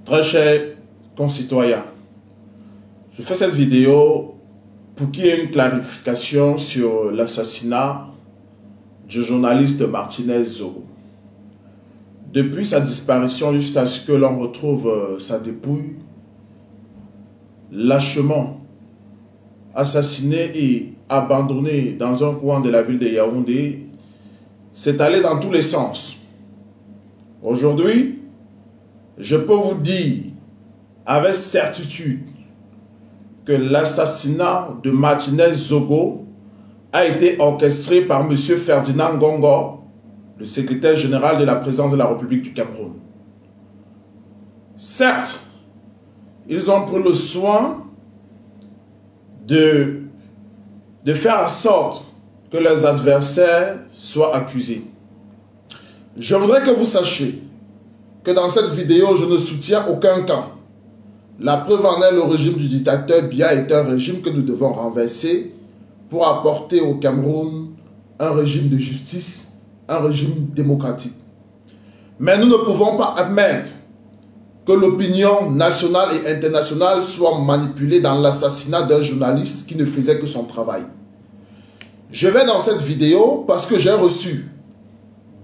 Très chers concitoyens, je fais cette vidéo pour qu'il y ait une clarification sur l'assassinat du journaliste Martinez Zogo. Depuis sa disparition jusqu'à ce que l'on retrouve sa dépouille, lâchement assassiné et abandonné dans un coin de la ville de Yaoundé, s'est allé dans tous les sens. Aujourd'hui, je peux vous dire avec certitude que l'assassinat de Martinez Zogo a été orchestré par M. Ferdinand Ngongo, le secrétaire général de la présidence de la République du Cameroun. Certes, ils ont pris le soin de faire en sorte que leurs adversaires soient accusés. Je voudrais que vous sachiez que dans cette vidéo, je ne soutiens aucun camp. La preuve en est, le régime du dictateur Biya est un régime que nous devons renverser pour apporter au Cameroun un régime de justice, un régime démocratique. Mais nous ne pouvons pas admettre que l'opinion nationale et internationale soit manipulée dans l'assassinat d'un journaliste qui ne faisait que son travail. Je vais dans cette vidéo parce que j'ai reçu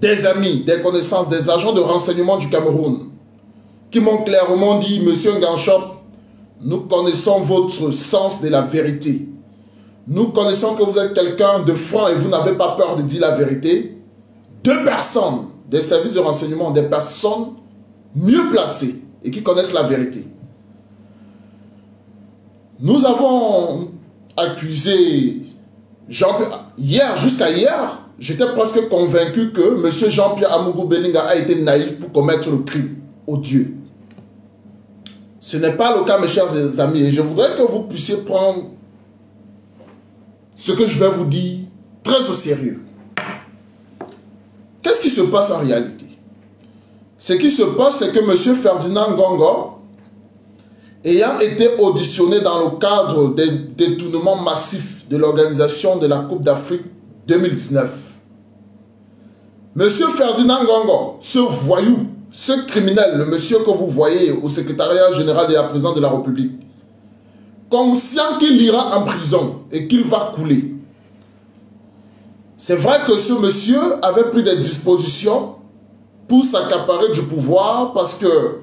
des amis, des connaissances, des agents de renseignement du Cameroun qui m'ont clairement dit: Monsieur Nganchop, nous connaissons votre sens de la vérité. Nous connaissons que vous êtes quelqu'un de franc et vous n'avez pas peur de dire la vérité. Deux personnes des services de renseignement, des personnes mieux placées et qui connaissent la vérité. Nous avons accusé Jean-Pierre. Hier, jusqu'à hier, j'étais presque convaincu que M. Jean-Pierre Amougou Belinga a été naïf pour commettre le crime odieux. Ce n'est pas le cas, mes chers amis, et je voudrais que vous puissiez prendre ce que je vais vous dire très au sérieux. Qu'est-ce qui se passe en réalité? Ce qui se passe, c'est que M. Ferdinand Ngongo, ayant été auditionné dans le cadre des détournements massifs de l'organisation de la Coupe d'Afrique 2019, M. Ferdinand Ngongo, ce voyou, ce criminel, le monsieur que vous voyez au secrétariat général de la présidence de la République, conscient qu'il ira en prison et qu'il va couler. C'est vrai que ce monsieur avait pris des dispositions pour s'accaparer du pouvoir parce que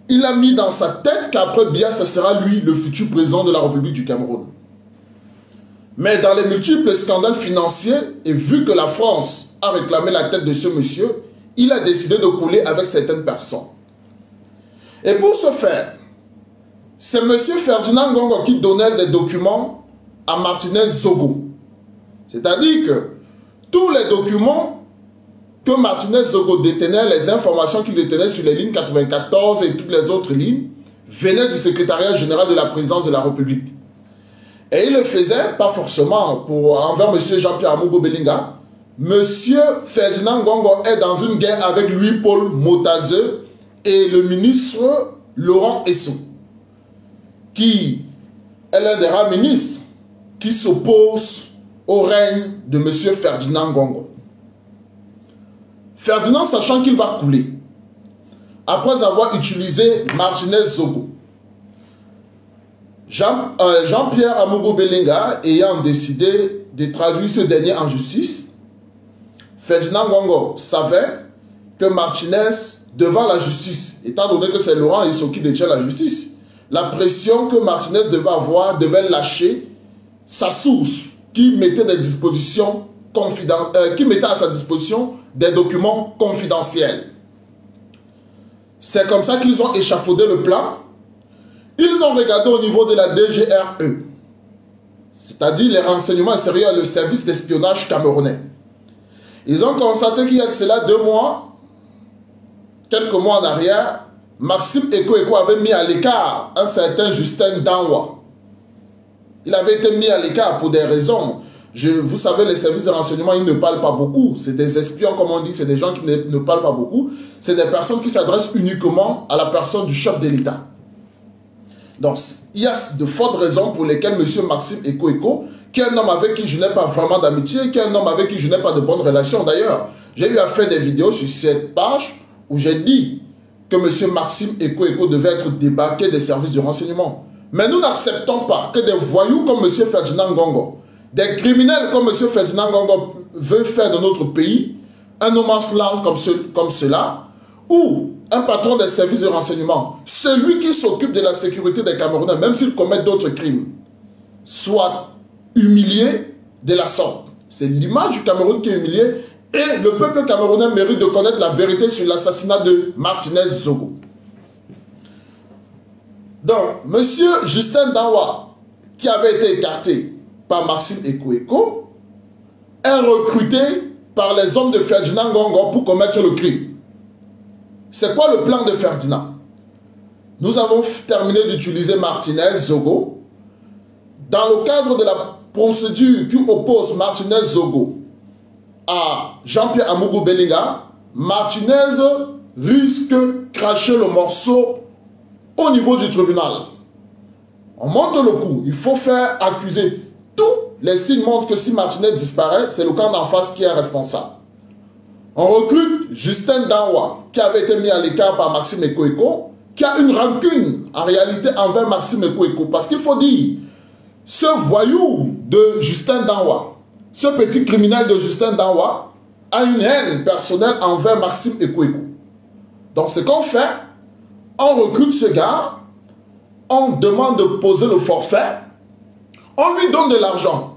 il a mis dans sa tête qu'après Biya, ce sera lui le futur président de la République du Cameroun. Mais dans les multiples scandales financiers, et vu que la France a réclamé la tête de ce monsieur, il a décidé de couler avec certaines personnes. Et pour ce faire, c'est M. Ferdinand Ngongo qui donnait des documents à Martinez Zogo. C'est-à-dire que tous les documents que Martinez Zogo détenait, les informations qu'il détenait sur les lignes 94 et toutes les autres lignes, venaient du secrétariat général de la présidence de la République. Et il le faisait, pas forcément envers M. Jean-Pierre Amougou Belinga. M. Ferdinand Ngongo est dans une guerre avec Louis-Paul Motazeux et le ministre Laurent Esso, qui est l'un des rares ministres qui s'oppose au règne de M. Ferdinand Ngongo. Ferdinand, sachant qu'il va couler, après avoir utilisé Martinez Zogo, Jean-Pierre Amougou Belinga ayant décidé de traduire ce dernier en justice, Ferdinand Ngongo savait que Martinez, devant la justice, étant donné que c'est Laurent Esso qui détient la justice, la pression que Martinez devait avoir devait lâcher sa source qui mettait des dispositions qui mettait à sa disposition des documents confidentiels. C'est comme ça qu'ils ont échafaudé le plan. Ils ont regardé au niveau de la DGRE, c'est-à-dire les renseignements sérieux, le service d'espionnage camerounais. Ils ont constaté qu'il y a de cela 2 mois, quelques mois en arrière, Maxime Eko avait mis à l'écart un certain Justin Danwa. Il avait été mis à l'écart pour des raisons. Vous savez, les services de renseignement, ils ne parlent pas beaucoup. C'est des espions, comme on dit, c'est des gens qui ne parlent pas beaucoup. C'est des personnes qui s'adressent uniquement à la personne du chef de l'État. Donc, il y a de fortes raisons pour lesquelles M. Maxime Eko, qui est un homme avec qui je n'ai pas vraiment d'amitié, qui est un homme avec qui je n'ai pas de bonnes relations. D'ailleurs, j'ai eu à faire des vidéos sur cette page où j'ai dit que M. Maxime Eko devait être débarqué des services de renseignement. Mais nous n'acceptons pas que des voyous comme M. Ferdinand Ngongo, des criminels comme M. Ferdinand Ngongo veulent faire de notre pays un no man's land comme cela, ou un patron des services de renseignement, celui qui s'occupe de la sécurité des Camerounais, même s'il commet d'autres crimes, soit humilié de la sorte. C'est l'image du Cameroun qui est humiliée et le peuple camerounais mérite de connaître la vérité sur l'assassinat de Martinez Zogo. Donc, M. Justin Danwa, qui avait été écarté par Maxime Eko, est recruté par les hommes de Ferdinand Ngongo pour commettre le crime. C'est quoi le plan de Ferdinand? Nous avons terminé d'utiliser Martinez Zogo. Dans le cadre de la procédure qui oppose Martinez Zogo à Jean-Pierre Amougou Bellinga, Martinez risque de cracher le morceau au niveau du tribunal. On monte le coup. Il faut faire accuser. Tous les signes montrent que si Martinez disparaît, c'est le camp d'en face qui est responsable. On recrute Justin Danwa, qui avait été mis à l'écart par Maxime Eko, qui a une rancune en réalité envers Maxime Eko. Parce qu'il faut dire, ce voyou de Justin Danwa, ce petit criminel de Justin Danwa, a une haine personnelle envers Maxime Eko. Donc ce qu'on fait, on recrute ce gars, on demande de poser le forfait, on lui donne de l'argent.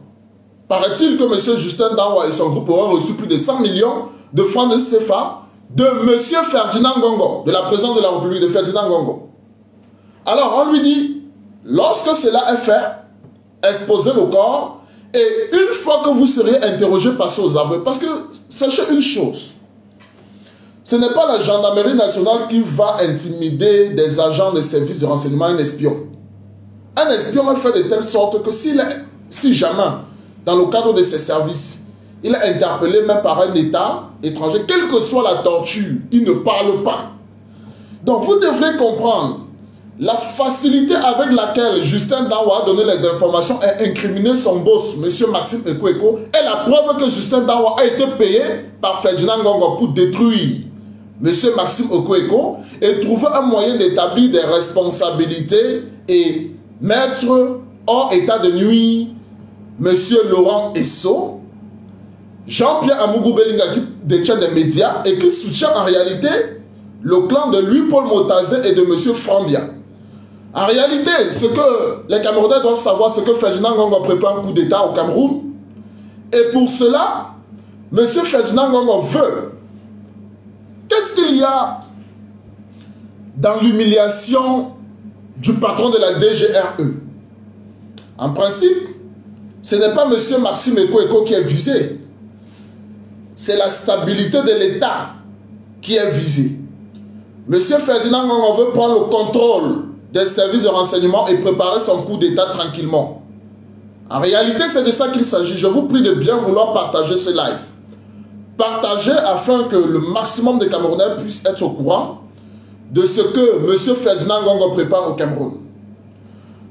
Paraît-il que M. Justin Danwa et son groupe auraient reçu plus de 100 millions de francs de CFA de M. Ferdinand Ngongo, de la présidence de la République de Ferdinand Ngongo. Alors on lui dit, lorsque cela est fait, exposez le corps et une fois que vous serez interrogé, passez aux aveux. Parce que sachez une chose, ce n'est pas la gendarmerie nationale qui va intimider des agents des services de renseignement, un espion. Un espion est fait de telle sorte que si jamais, dans le cadre de ses services, il est interpellé même par un État étranger, quelle que soit la torture, il ne parle pas. Donc vous devrez comprendre la facilité avec laquelle Justin Danwa a donné les informations et incriminé son boss, M. Maxime Eko, est la preuve que Justin Danwa a été payé par Ferdinand Ngongo pour détruire M. Maxime Eko et trouver un moyen d'établir des responsabilités et mettre hors état de nuire M. Laurent Esso, Jean-Pierre Amougou Bellinga qui détient des médias et qui soutient en réalité le clan de Louis-Paul Motazé et de M. Frambia. En réalité, ce que les Camerounais doivent savoir, c'est que Ferdinand Ngongo prépare un coup d'État au Cameroun. Et pour cela, M. Ferdinand Ngongo veut. Qu'est-ce qu'il y a dans l'humiliation du patron de la DGRE? En principe, ce n'est pas M. Maxime Eko qui est visé. C'est la stabilité de l'État qui est visée. M. Ferdinand Ngongo veut prendre le contrôle des services de renseignement et préparer son coup d'État tranquillement. En réalité, c'est de ça qu'il s'agit. Je vous prie de bien vouloir partager ce live. Partagez afin que le maximum de Camerounais puissent être au courant de ce que M. Ferdinand Ngongo prépare au Cameroun.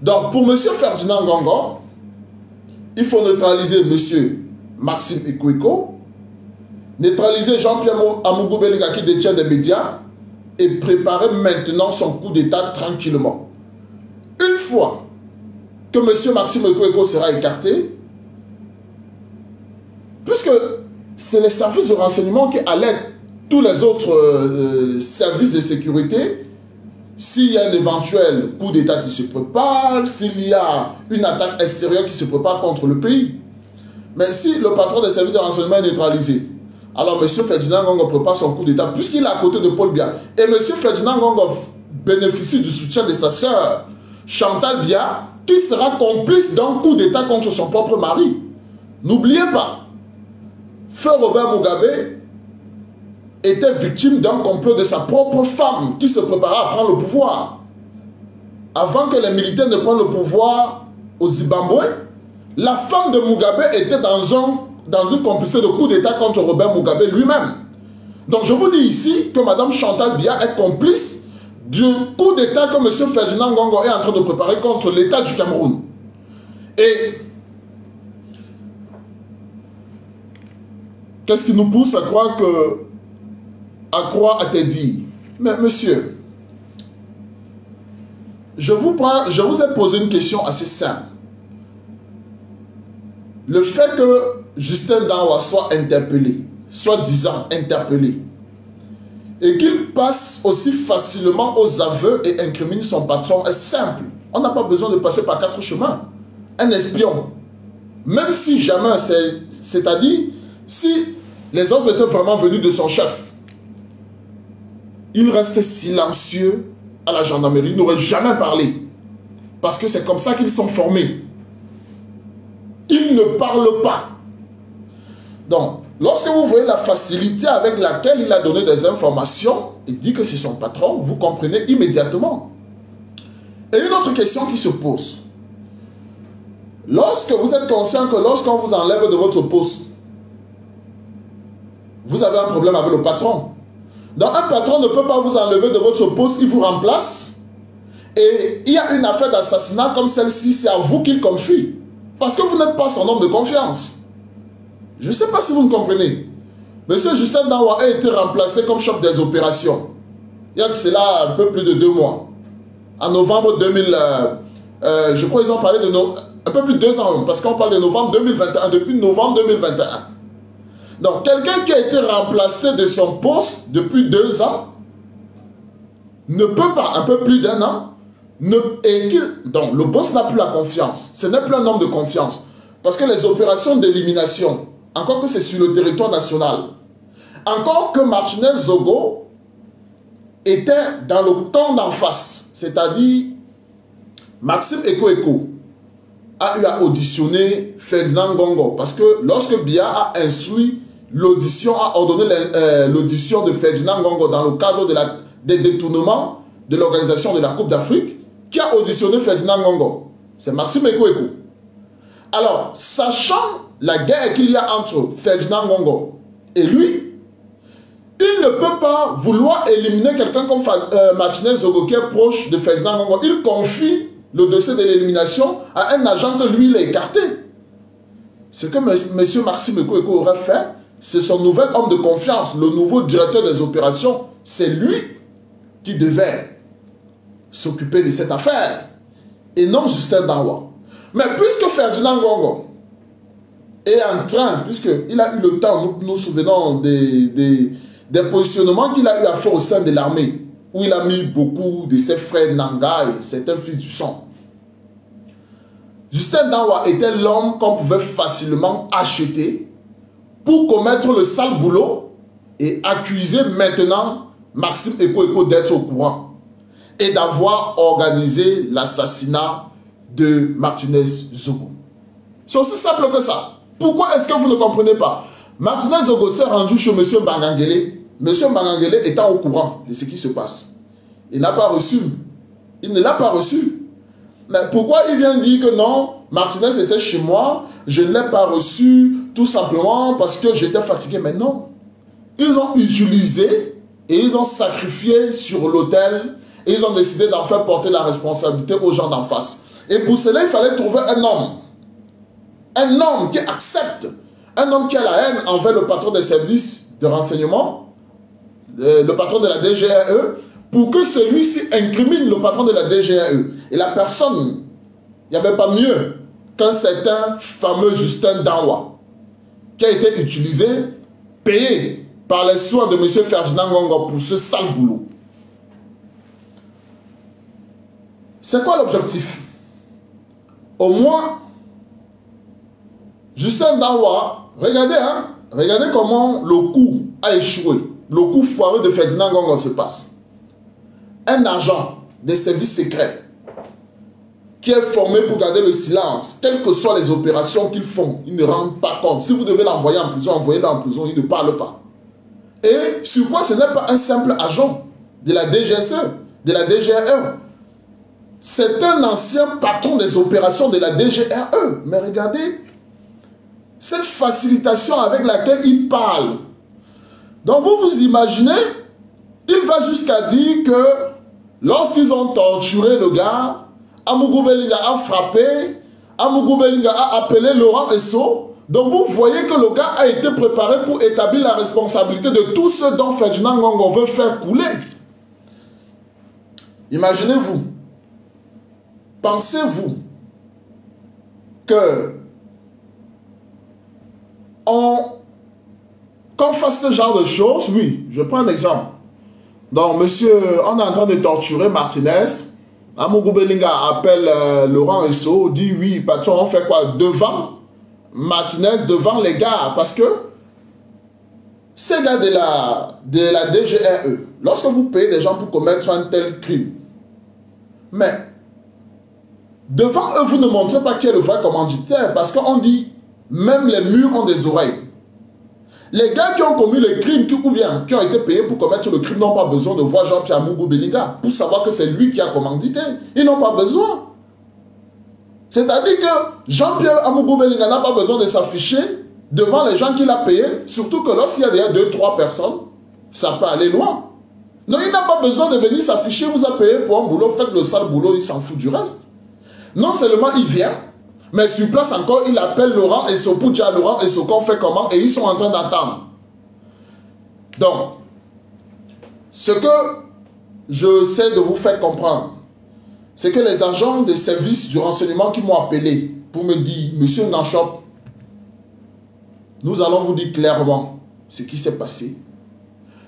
Donc, pour M. Ferdinand Ngongo, il faut neutraliser M. Maxime Eko, neutraliser Jean-Pierre Amougou Bellinga qui détient des médias et préparer maintenant son coup d'État tranquillement. Une fois que M. Maxime Eko sera écarté, puisque c'est les services de renseignement qui allèguent tous les autres services de sécurité, s'il y a un éventuel coup d'État qui se prépare, s'il y a une attaque extérieure qui se prépare contre le pays. Mais si le patron des services de renseignement est neutralisé, alors M. Ferdinand Ngongo prépare son coup d'État puisqu'il est à côté de Paul Biya. Et M. Ferdinand Ngongo bénéficie du soutien de sa sœur Chantal Biya, qui sera complice d'un coup d'État contre son propre mari. N'oubliez pas, Feu Robert Mugabe était victime d'un complot de sa propre femme qui se préparait à prendre le pouvoir. Avant que les militaires ne prennent le pouvoir au Zimbabwe, la femme de Mugabe était dans une complicité de coup d'État contre Robert Mugabe lui-même. Donc je vous dis ici que Mme Chantal Biya est complice du coup d'État que M. Ferdinand Ngongo est en train de préparer contre l'État du Cameroun. Et qu'est-ce qui nous pousse à croire à tes dires? Mais monsieur, je vous ai posé une question assez simple. Le fait que Justin Danwa soit interpellé, soi-disant interpellé, et qu'il passe aussi facilement aux aveux et incrimine son patron est simple. On n'a pas besoin de passer par 4 chemins. Un espion, même si jamais, c'est-à-dire, si les autres étaient vraiment venus de son chef, il restait silencieux à la gendarmerie, il n'aurait jamais parlé. Parce que c'est comme ça qu'ils sont formés. Ils ne parlent pas. Donc, lorsque vous voyez la facilité avec laquelle il a donné des informations, il dit que c'est son patron, vous comprenez immédiatement. Et une autre question qui se pose. Lorsque vous êtes conscient que lorsqu'on vous enlève de votre poste, vous avez un problème avec le patron. Donc un patron ne peut pas vous enlever de votre poste, il vous remplace. Et il y a une affaire d'assassinat comme celle-ci, c'est à vous qu'il confie. Parce que vous n'êtes pas son homme de confiance. Je ne sais pas si vous me comprenez. Monsieur Justin Danwa a été remplacé comme chef des opérations. Il y a de cela un peu plus de 2 mois. En novembre 2000, je crois qu'ils ont parlé de un peu plus de 2 ans, parce qu'on parle de novembre 2021, depuis novembre 2021. Donc, quelqu'un qui a été remplacé de son poste depuis 2 ans, ne peut pas, un peu plus d'1 an, donc le boss n'a plus la confiance. Ce n'est plus un homme de confiance. Parce que les opérations d'élimination, encore que c'est sur le territoire national, encore que Martinez Zogo était dans le camp d'en face, c'est-à-dire Maxime Eko a eu à auditionner Ferdinand Ngongo, parce que lorsque Biya a instruit l'audition, a ordonné l'audition de Ferdinand Ngongo dans le cadre des détournements de l'organisation de la Coupe d'Afrique, qui a auditionné Ferdinand Ngongo? C'est Maxime Eko. Alors, sachant la guerre qu'il y a entre Ferdinand Ngongo et lui, il ne peut pas vouloir éliminer quelqu'un comme Martinez Zogo qui est proche de Ferdinand Ngongo. Il confie le dossier de l'élimination à un agent que lui, il a écarté. Ce que M. Maxime Eko aurait fait, c'est son nouvel homme de confiance, le nouveau directeur des opérations. C'est lui qui devait s'occuper de cette affaire, et non Justin Danwa. Mais puisque Ferdinand Ngongo est en train, puisqu'il a eu le temps, nous nous souvenons des positionnements qu'il a eu à faire au sein de l'armée, où il a mis beaucoup de ses frères Nanga et certains fils du sang. Justin Danwa était l'homme qu'on pouvait facilement acheter pour commettre le sale boulot et accuser maintenant Maxime Eko d'être au courant et d'avoir organisé l'assassinat de Martinez Zogo. C'est aussi simple que ça. Pourquoi est-ce que vous ne comprenez pas? Martinez Zogo s'est rendu chez M. Mbangangele. M. Mbangangele étant au courant de ce qui se passe. Il n'a pas reçu. Il ne l'a pas reçu. Mais pourquoi il vient dire que non, Martinez était chez moi, je ne l'ai pas reçu, tout simplement parce que j'étais fatigué? Mais non. Ils ont utilisé et ils ont sacrifié sur l'autel et ils ont décidé d'en faire porter la responsabilité aux gens d'en face. Et pour cela, il fallait trouver un homme. Un homme qui accepte. Un homme qui a la haine envers le patron des services de renseignement, le patron de la DGRE, pour que celui-ci incrimine le patron de la DGRE. Et la personne, il n'y avait pas mieux qu'un certain fameux Justin Danwa, qui a été utilisé, payé par les soins de M. Ferdinand Ngongo pour ce sale boulot. C'est quoi l'objectif? Au moins, Justin Danwa, regardez, hein, regardez comment le coup a échoué. Le coup foireux de Ferdinand Ngongo se passe. Un agent des services secrets qui est formé pour garder le silence, quelles que soient les opérations qu'ils font, ils ne rendent pas compte. Si vous devez l'envoyer en prison, envoyez-le en prison, il ne parle pas. Et sur quoi ce n'est pas un simple agent de la DGSE, de la DGRE. C'est un ancien patron des opérations de la DGRE. Mais regardez cette facilitation avec laquelle il parle. Donc vous vous imaginez, il va jusqu'à dire que lorsqu'ils ont torturé le gars, Amougou Belinga a frappé, Amougou Belinga a appelé Laurent Esso. Donc vous voyez que le gars a été préparé pour établir la responsabilité de tout ce dont Ferdinand Ngongo veut faire couler. Imaginez-vous, pensez-vous que qu'on fasse ce genre de choses? Oui, je prends un exemple. Donc, monsieur, on est en train de torturer Martinez. Amougou Belinga appelle Laurent Esso, dit oui, patron, on fait quoi? Devant Martinez, devant les gars, parce que ces gars de la DGRE, lorsque vous payez des gens pour commettre un tel crime, mais devant eux, vous ne montrez pas qui est le vrai commanditaire, parce qu'on dit, même les murs ont des oreilles. Les gars qui ont commis le crime, ou bien qui ont été payés pour commettre le crime, n'ont pas besoin de voir Jean-Pierre Amougou Belinga pour savoir que c'est lui qui a commandité. Ils n'ont pas besoin. C'est-à-dire que Jean-Pierre Amougou Belinga n'a pas besoin de s'afficher devant les gens qu'il a payés, surtout que lorsqu'il y a déjà 2-3 personnes, ça peut aller loin. Non, il n'a pas besoin de venir s'afficher, vous a payé pour un boulot, faites le sale boulot, il s'en fout du reste. Non seulement il vient, mais sur place encore, il appelle Laurent et pour dire à Laurent et qu'on fait comment, et ils sont en train d'attendre. Donc, ce que je sais de vous faire comprendre, c'est que les agents des services du renseignement qui m'ont appelé pour me dire, monsieur Nganchop, nous allons vous dire clairement ce qui s'est passé.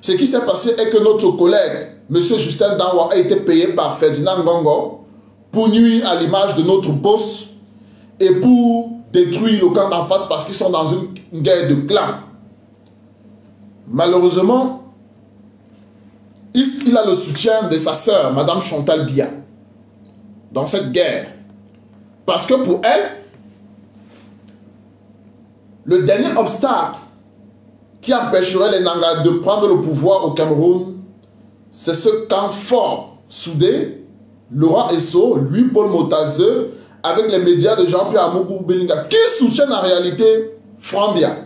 Ce qui s'est passé est que notre collègue, monsieur Justin Danwa, a été payé par Ferdinand Ngongo pour nuire à l'image de notre boss et pour détruire le camp d'en face parce qu'ils sont dans une guerre de clans. Malheureusement, il a le soutien de sa sœur, Madame Chantal Biya, dans cette guerre. Parce que pour elle, le dernier obstacle qui empêcherait les Nangas de prendre le pouvoir au Cameroun, c'est ce camp fort, soudé, Laurent Esso, lui, Paul Motazeux, avec les médias de Jean-Pierre Amougou Belinga, qui soutiennent en réalité Franck Biya.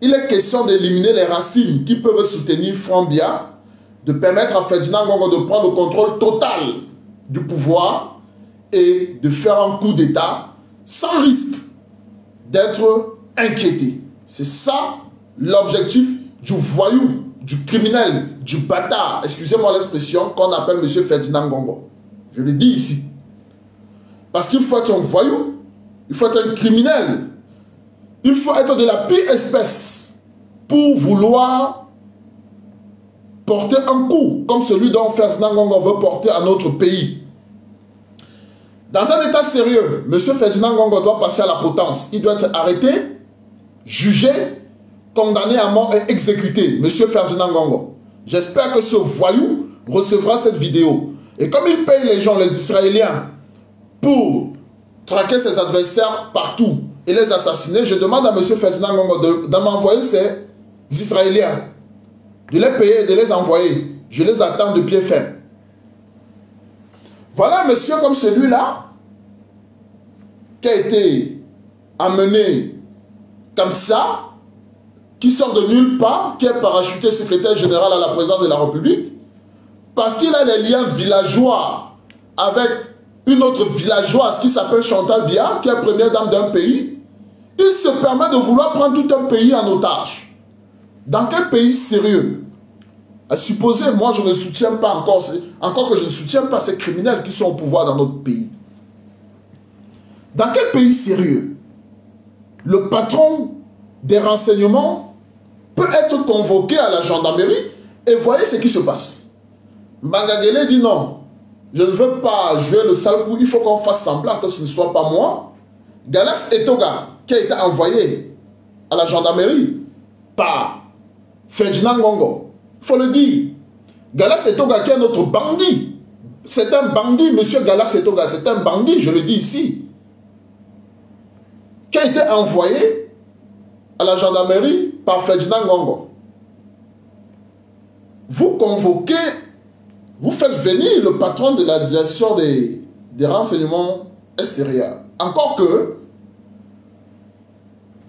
Il est question d'éliminer les racines qui peuvent soutenir Franck Biya, de permettre à Ferdinand Ngongo de prendre le contrôle total du pouvoir et de faire un coup d'État sans risque d'être inquiété. C'est ça l'objectif du voyou, du criminel, du bâtard, excusez-moi l'expression, qu'on appelle M. Ferdinand Ngongo. Je le dis ici. Parce qu'il faut être un voyou, il faut être un criminel, il faut être de la pire espèce pour vouloir porter un coup comme celui dont Ferdinand Ngongo veut porter à notre pays. Dans un état sérieux, M. Ferdinand Ngongo doit passer à la potence. Il doit être arrêté, jugé, condamné à mort et exécuté. M. Ferdinand Ngongo. J'espère que ce voyou recevra cette vidéo. Et comme il paye les gens, les Israéliens, pour traquer ses adversaires partout et les assassiner, je demande à M. Ferdinand Ngongo de m'envoyer ces Israéliens, de les payer et de les envoyer. Je les attends de pied ferme. Voilà un monsieur comme celui-là qui a été amené comme ça, qui sort de nulle part, qui est parachuté secrétaire général à la présidence de la République, parce qu'il a des liens villageois avec une autre villageoise qui s'appelle Chantal Biya, qui est première dame d'un pays. Il se permet de vouloir prendre tout un pays en otage. Dans quel pays sérieux? À supposer, moi je ne soutiens pas encore que je ne soutiens pas ces criminels qui sont au pouvoir dans notre pays. Dans quel pays sérieux le patron des renseignements peut être convoqué à la gendarmerie et voyez ce qui se passe. Mbangagele dit non, je ne veux pas jouer le sale coup, il faut qu'on fasse semblant que ce ne soit pas moi. Galax Etoga, qui a été envoyé à la gendarmerie par Ferdinand Ngongo, il faut le dire. Galax Etoga qui est notre bandit. C'est un bandit, monsieur Galax Etoga, c'est un bandit, je le dis ici. Qui a été envoyé à la gendarmerie par Ferdinand Ngongo. Vous convoquez, vous faites venir le patron de la direction des renseignements extérieurs. Encore que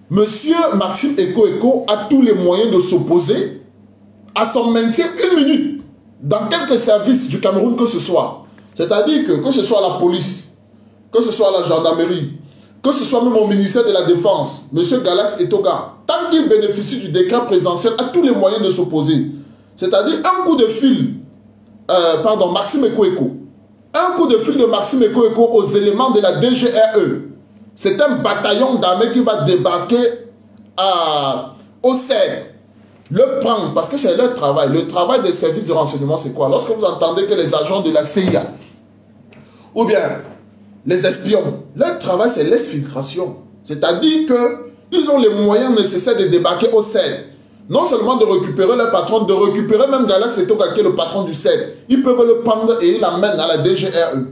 monsieur Maxime Eko a tous les moyens de s'opposer à son maintien une minute dans quelques services du Cameroun que ce soit. C'est-à-dire que ce soit la police, que ce soit la gendarmerie, que ce soit même au ministère de la Défense, M. Galax Etoga, tant qu'il bénéficie du décret présidentiel, a tous les moyens de s'opposer. C'est-à-dire un coup de fil Maxime Eko. Un coup de fil de Maxime Eko aux éléments de la DGRE. C'est un bataillon d'armée qui va débarquer au CED. Le prendre, parce que c'est leur travail. Le travail des services de renseignement, c'est quoi? Lorsque vous entendez que les agents de la CIA, ou bien les espions, leur travail, c'est l'exfiltration. C'est-à-dire qu'ils ont les moyens nécessaires de débarquer au CED. Non seulement de récupérer leur patron, de récupérer même Galax Etoka, qui est le patron du CED. Ils peuvent le prendre et ils l'amènent à la DGRE.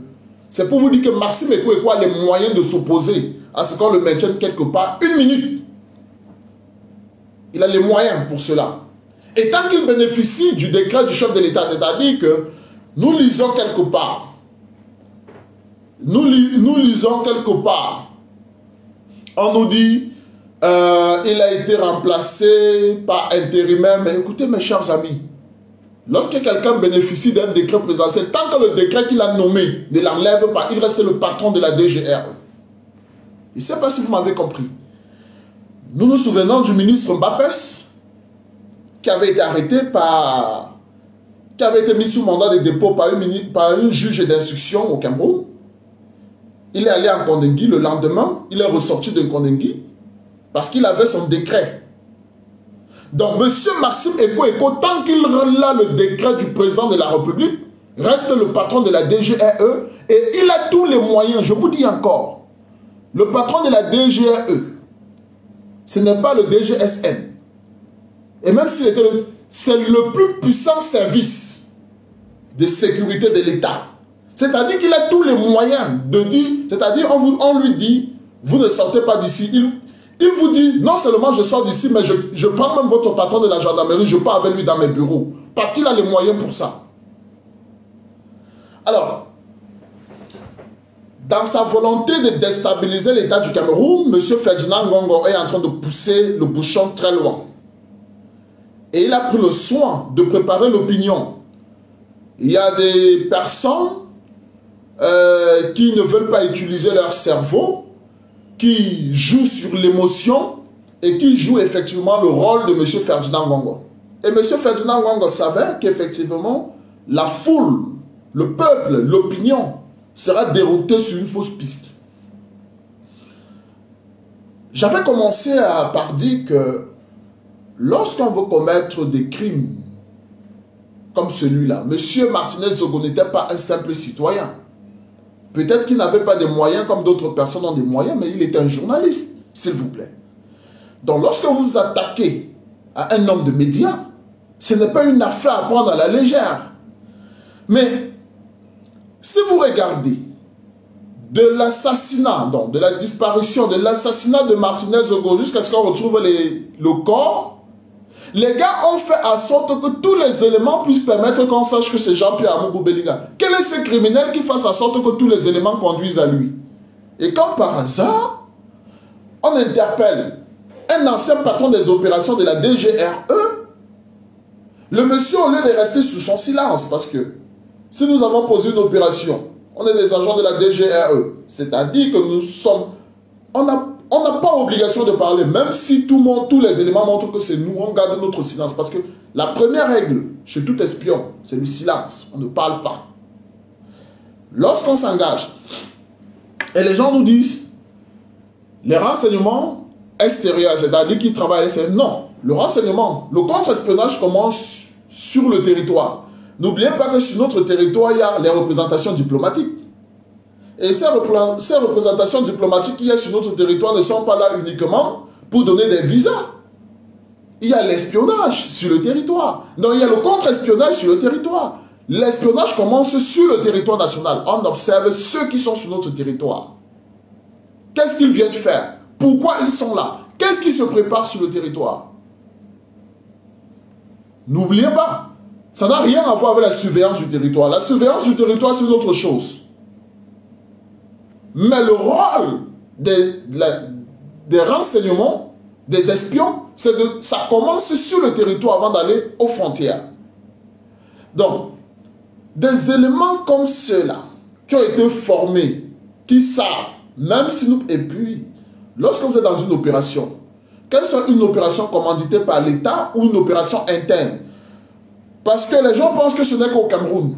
C'est pour vous dire que Maxime Eko a les moyens de s'opposer à ce qu'on le maintienne quelque part une minute. Il a les moyens pour cela. Et tant qu'il bénéficie du décret du chef de l'État, c'est-à-dire que nous lisons quelque part, nous lisons quelque part, on nous dit, il a été remplacé par intérimaire. Mais écoutez mes chers amis, lorsque quelqu'un bénéficie d'un décret présidentiel, tant que le décret qu'il a nommé ne l'enlève pas, il reste le patron de la DGRE. Je ne sais pas si vous m'avez compris. Nous nous souvenons du ministre Mbapes qui avait été arrêté qui avait été mis sous mandat de dépôt par un juge d'instruction au Cameroun. Il est allé en Kondengui le lendemain, il est ressorti de Kondengui parce qu'il avait son décret. Donc, M. Maxime Eko, tant qu'il a le décret du président de la République, reste le patron de la DGRE et il a tous les moyens. Je vous dis encore, le patron de la DGRE, ce n'est pas le DGSN. Et même s'il était c'est le plus puissant service de sécurité de l'État. C'est-à-dire qu'il a tous les moyens de dire, c'est-à-dire on lui dit, vous ne sortez pas d'ici. Il vous dit, non seulement je sors d'ici, mais je prends même votre patron de la gendarmerie, je pars avec lui dans mes bureaux. Parce qu'il a les moyens pour ça. Alors, dans sa volonté de déstabiliser l'État du Cameroun, M. Ferdinand Ngongo est en train de pousser le bouchon très loin. Et il a pris le soin de préparer l'opinion. Il y a des personnes qui ne veulent pas utiliser leur cerveau, qui jouent sur l'émotion et qui jouent effectivement le rôle de M. Ferdinand Ngongo. Et M. Ferdinand Ngongo savait qu'effectivement, la foule, le peuple, l'opinion sera dérouté sur une fausse piste. J'avais commencé par dire que lorsqu'on veut commettre des crimes comme celui-là, M. Martinez Zogo n'était pas un simple citoyen. Peut-être qu'il n'avait pas des moyens comme d'autres personnes ont des moyens, mais il était un journaliste, s'il vous plaît. Donc lorsque vous vous attaquez à un homme de médias, ce n'est pas une affaire à prendre à la légère. Mais si vous regardez de l'assassinat, donc de la disparition, de l'assassinat de Martinez Zogo jusqu'à ce qu'on retrouve le corps, les gars ont fait en sorte que tous les éléments puissent permettre qu'on sache que c'est Jean-Pierre Amougou Bellinga. Quel est ce criminel qui fasse en sorte que tous les éléments conduisent à lui? Et quand par hasard, on interpelle un ancien patron des opérations de la DGRE, le monsieur, au lieu de rester sous son silence, parce que si nous avons posé une opération, on est des agents de la DGRE, c'est-à-dire que nous sommes... On n'a pas obligation de parler, même si tous les éléments montrent que c'est nous, on garde notre silence. Parce que la première règle chez tout espion, c'est le silence. On ne parle pas. Lorsqu'on s'engage, et les gens nous disent, les renseignements extérieurs, c'est-à-dire qui travaillent, c'est non. Le renseignement, le contre-espionnage commence sur le territoire. N'oubliez pas que sur notre territoire, il y a les représentations diplomatiques. Et ces représentations diplomatiques qu'il y a sur notre territoire ne sont pas là uniquement pour donner des visas. Il y a l'espionnage sur le territoire. Non, il y a le contre-espionnage sur le territoire. L'espionnage commence sur le territoire national. On observe ceux qui sont sur notre territoire. Qu'est-ce qu'ils viennent faire? Pourquoi ils sont là? Qu'est-ce qui se prépare sur le territoire? N'oubliez pas, ça n'a rien à voir avec la surveillance du territoire. La surveillance du territoire, c'est une autre chose. Mais le rôle des renseignements, des espions, ça commence sur le territoire avant d'aller aux frontières. Donc, des éléments comme ceux-là, qui ont été formés, qui savent, même si nous... Et puis, lorsque vous êtes dans une opération, qu'elle soit une opération commanditée par l'État ou une opération interne, parce que les gens pensent que ce n'est qu'au Cameroun.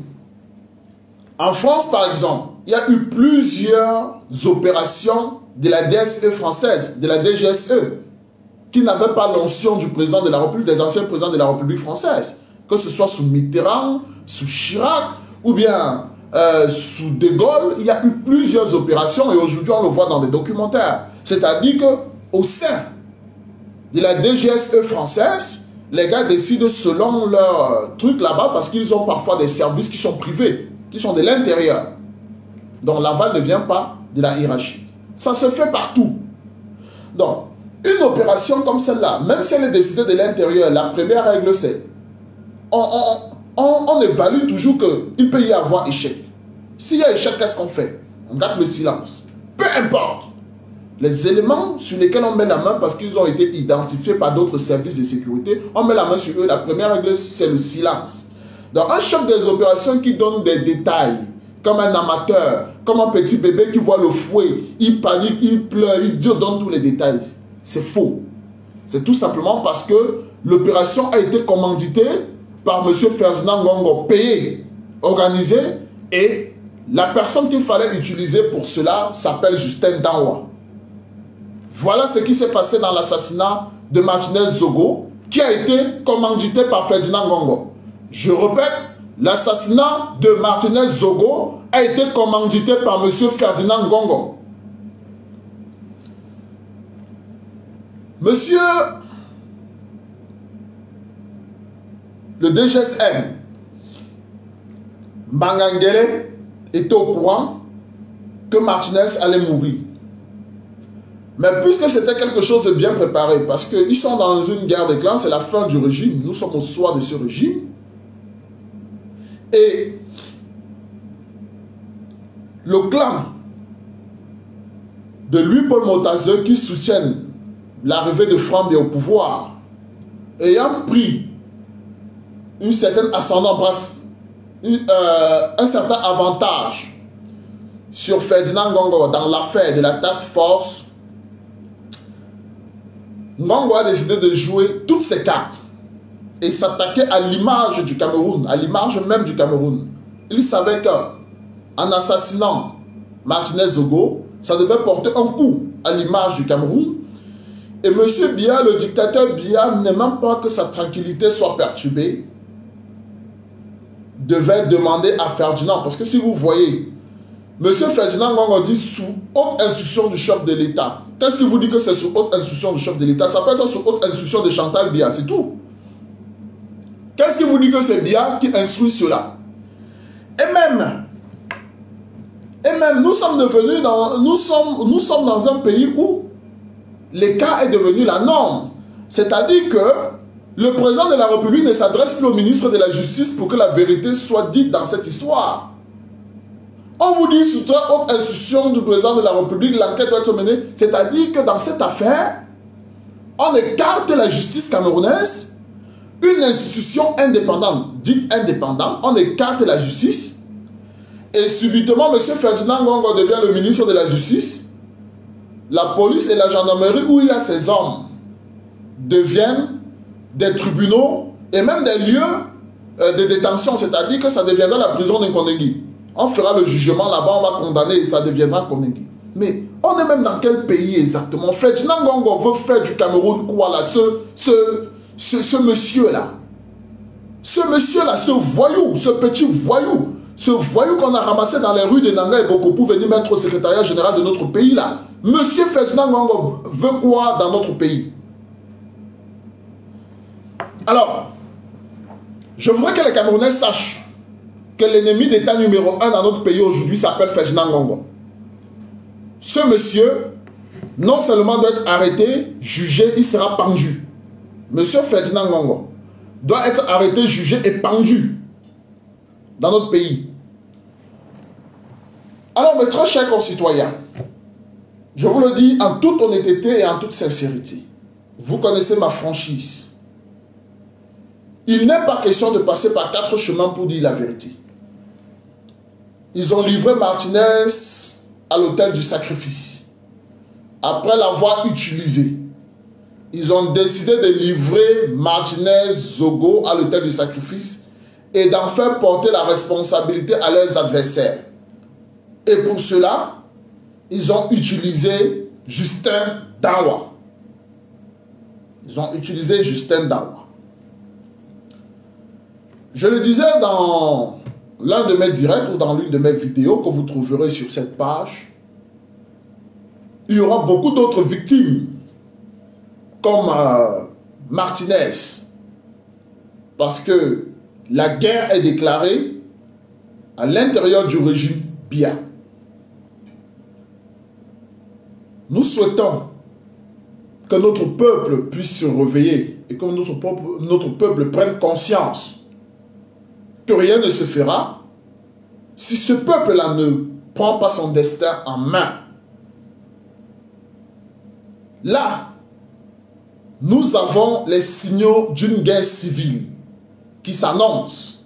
En France, par exemple, il y a eu plusieurs opérations de la DSE française, de la DGSE, qui n'avaient pas l'onction du président de la République, des anciens présidents de la République française. Que ce soit sous Mitterrand, sous Chirac, ou bien sous De Gaulle, il y a eu plusieurs opérations et aujourd'hui on le voit dans des documentaires. C'est-à-dire qu'au sein de la DGSE française, les gars décident selon leur truc là-bas parce qu'ils ont parfois des services qui sont privés, qui sont de l'intérieur. Donc l'aval ne vient pas de la hiérarchie. Ça se fait partout. Donc, une opération comme celle-là, même si elle est décidée de l'intérieur, la première règle c'est on évalue toujours qu'il peut y avoir échec. S'il y a échec, qu'est-ce qu'on fait? On garde le silence. Peu importe. Les éléments sur lesquels on met la main parce qu'ils ont été identifiés par d'autres services de sécurité, on met la main sur eux. La première règle, c'est le silence. Donc, un chef des opérations qui donne des détails, comme un amateur, comme un petit bébé qui voit le fouet, il panique, il pleure, il donne tous les détails. C'est faux. C'est tout simplement parce que l'opération a été commanditée par M. Ferdinand Ngongo, payé, organisé, et la personne qu'il fallait utiliser pour cela s'appelle Justin Danwa. Voilà ce qui s'est passé dans l'assassinat de Martinez Zogo, qui a été commandité par Ferdinand Ngongo. Je répète, l'assassinat de Martinez Zogo a été commandité par M. Ferdinand Ngongo. Monsieur le DGSN, Mangangele, était au courant que Martinez allait mourir. Mais puisque c'était quelque chose de bien préparé, parce qu'ils sont dans une guerre de clans, c'est la fin du régime, nous sommes au soir de ce régime, et le clan de Louis-Paul Motazeux qui soutiennent l'arrivée de Frambé au pouvoir, ayant pris une certaine ascendant, bref, un certain avantage sur Ferdinand Ngongo dans l'affaire de la task force, Ngongo a décidé de jouer toutes ses cartes et s'attaquer à l'image du Cameroun, à l'image même du Cameroun. Il savait qu'en assassinant Martinez Zogo, ça devait porter un coup à l'image du Cameroun. Et M. Biya, le dictateur Biya, n'aimant pas que sa tranquillité soit perturbée, devait demander à Ferdinand, parce que si vous voyez, M. Ferdinand Ngongo dit sous haute instruction du chef de l'État. Qu'est-ce qui vous dit que c'est sous haute instruction du chef de l'État? Ça peut être sous haute instruction de Chantal Biya, c'est tout. Qu'est-ce qui vous dit que c'est Biya qui instruit cela? Et même, nous sommes devenus nous sommes dans un pays où l'écart est devenu la norme. C'est-à-dire que le président de la République ne s'adresse plus au ministre de la Justice pour que la vérité soit dite dans cette histoire. On vous dit sous très haute instruction du président de la République, l'enquête doit être menée. C'est-à-dire que dans cette affaire, on écarte la justice camerounaise, une institution indépendante, dite indépendante, on écarte la justice, et subitement, M. Ferdinand Ngongo devient le ministre de la Justice. La police et la gendarmerie, où il y a ces hommes, deviennent des tribunaux et même des lieux de détention, c'est-à-dire que ça deviendra la prison d'Nkondengi. On fera le jugement là-bas, on va condamner et ça deviendra Kondengi. Mais on est même dans quel pays exactement? Ferdinand Ngongo veut faire du Cameroun quoi là? Ce monsieur-là. Ce monsieur-là, ce voyou, ce petit voyou. Ce voyou qu'on a ramassé dans les rues de Nanga et Boko pour venir mettre au secrétariat général de notre pays là. Monsieur Ferdinand Ngongo veut quoi dans notre pays? Alors, je voudrais que les Camerounais sachent que l'ennemi d'État numéro 1 dans notre pays aujourd'hui s'appelle Ferdinand Ngongo. Ce monsieur, non seulement doit être arrêté, jugé, il sera pendu. Monsieur Ferdinand Ngongo doit être arrêté, jugé et pendu dans notre pays. Alors, mes très chers concitoyens, je vous le dis en toute honnêteté et en toute sincérité, vous connaissez ma franchise. Il n'est pas question de passer par 4 chemins pour dire la vérité. Ils ont livré Martinez à l'autel du sacrifice. Après l'avoir utilisé, ils ont décidé de livrer Martinez Zogo à l'autel du sacrifice et d'en faire porter la responsabilité à leurs adversaires. Et pour cela, ils ont utilisé Justin Dawa. Ils ont utilisé Justin Dawa. Je le disais dans l'un de mes directs ou dans l'une de mes vidéos que vous trouverez sur cette page, il y aura beaucoup d'autres victimes comme Martinez, parce que la guerre est déclarée à l'intérieur du régime Biya. Nous souhaitons que notre peuple puisse se réveiller et que notre peuple prenne conscience que rien ne se fera si ce peuple-là ne prend pas son destin en main. Là, nous avons les signaux d'une guerre civile qui s'annonce.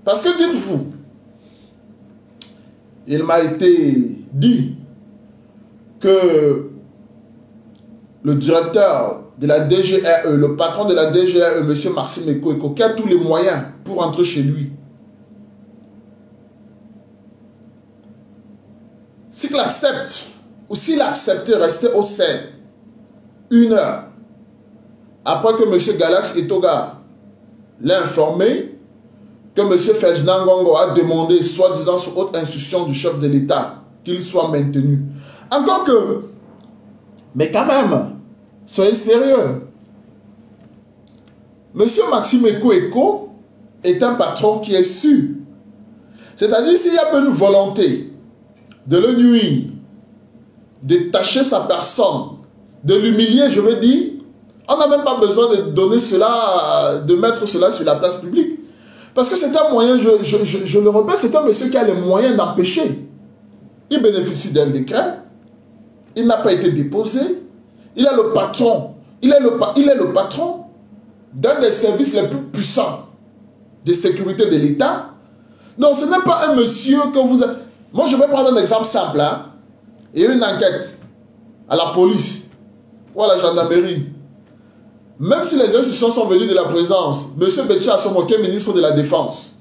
Parce que dites-vous, il m'a été dit que le directeur de la DGRE, le patron de la DGRE, M. Maxime Ekoeko, qui a tous les moyens pour entrer chez lui, s'il accepte, ou s'il a accepté de rester au sein 1 heure après que M. Galax Etoga l'a informé que M. Ferdinand Ngongo a demandé, soi-disant sous haute instruction du chef de l'État, qu'il soit maintenu. Encore que, mais quand même, soyez sérieux. M. Maxime Ekoeko est un patron qui est sûr. C'est-à-dire, s'il y a une volonté de le nuire, de tacher sa personne, de l'humilier, je veux dire, on n'a même pas besoin de donner cela, de mettre cela sur la place publique. Parce que c'est un moyen, je le répète, c'est un monsieur qui a les moyens d'empêcher. Il bénéficie d'un décret, il n'a pas été déposé, il est le patron, il est le patron d'un des services les plus puissants de sécurité de l'État. Non, ce n'est pas un monsieur que vous... Moi, je vais prendre un exemple simple. Hein. Il y a une enquête à la police ou à la gendarmerie. Même si les institutions sont venues de la présidence, M. Betcha Assomo, qui est ministre de la Défense,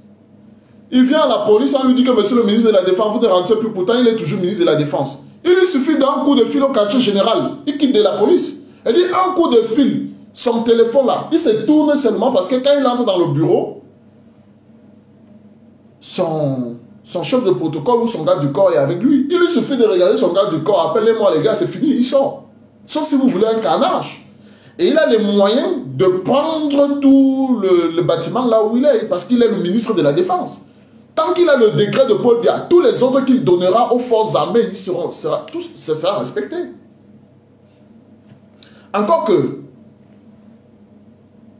il vient à la police, on lui dit que monsieur le ministre de la Défense, vous ne rentrez plus, pourtant il est toujours ministre de la Défense. Il lui suffit d'un coup de fil au quartier général, il quitte de la police. Il dit un coup de fil, son téléphone là, il se tourne seulement parce que quand il entre dans le bureau, son chef de protocole ou son gars du corps est avec lui. Il lui suffit de regarder son gars du corps, appelez-moi les gars, c'est fini, il sort. Sauf si vous voulez un carnage. Et il a les moyens de prendre tout le bâtiment là où il est, parce qu'il est le ministre de la Défense. Tant qu'il a le décret de Paul Biya, tous les autres qu'il donnera aux forces armées, ça sera respecté. Encore que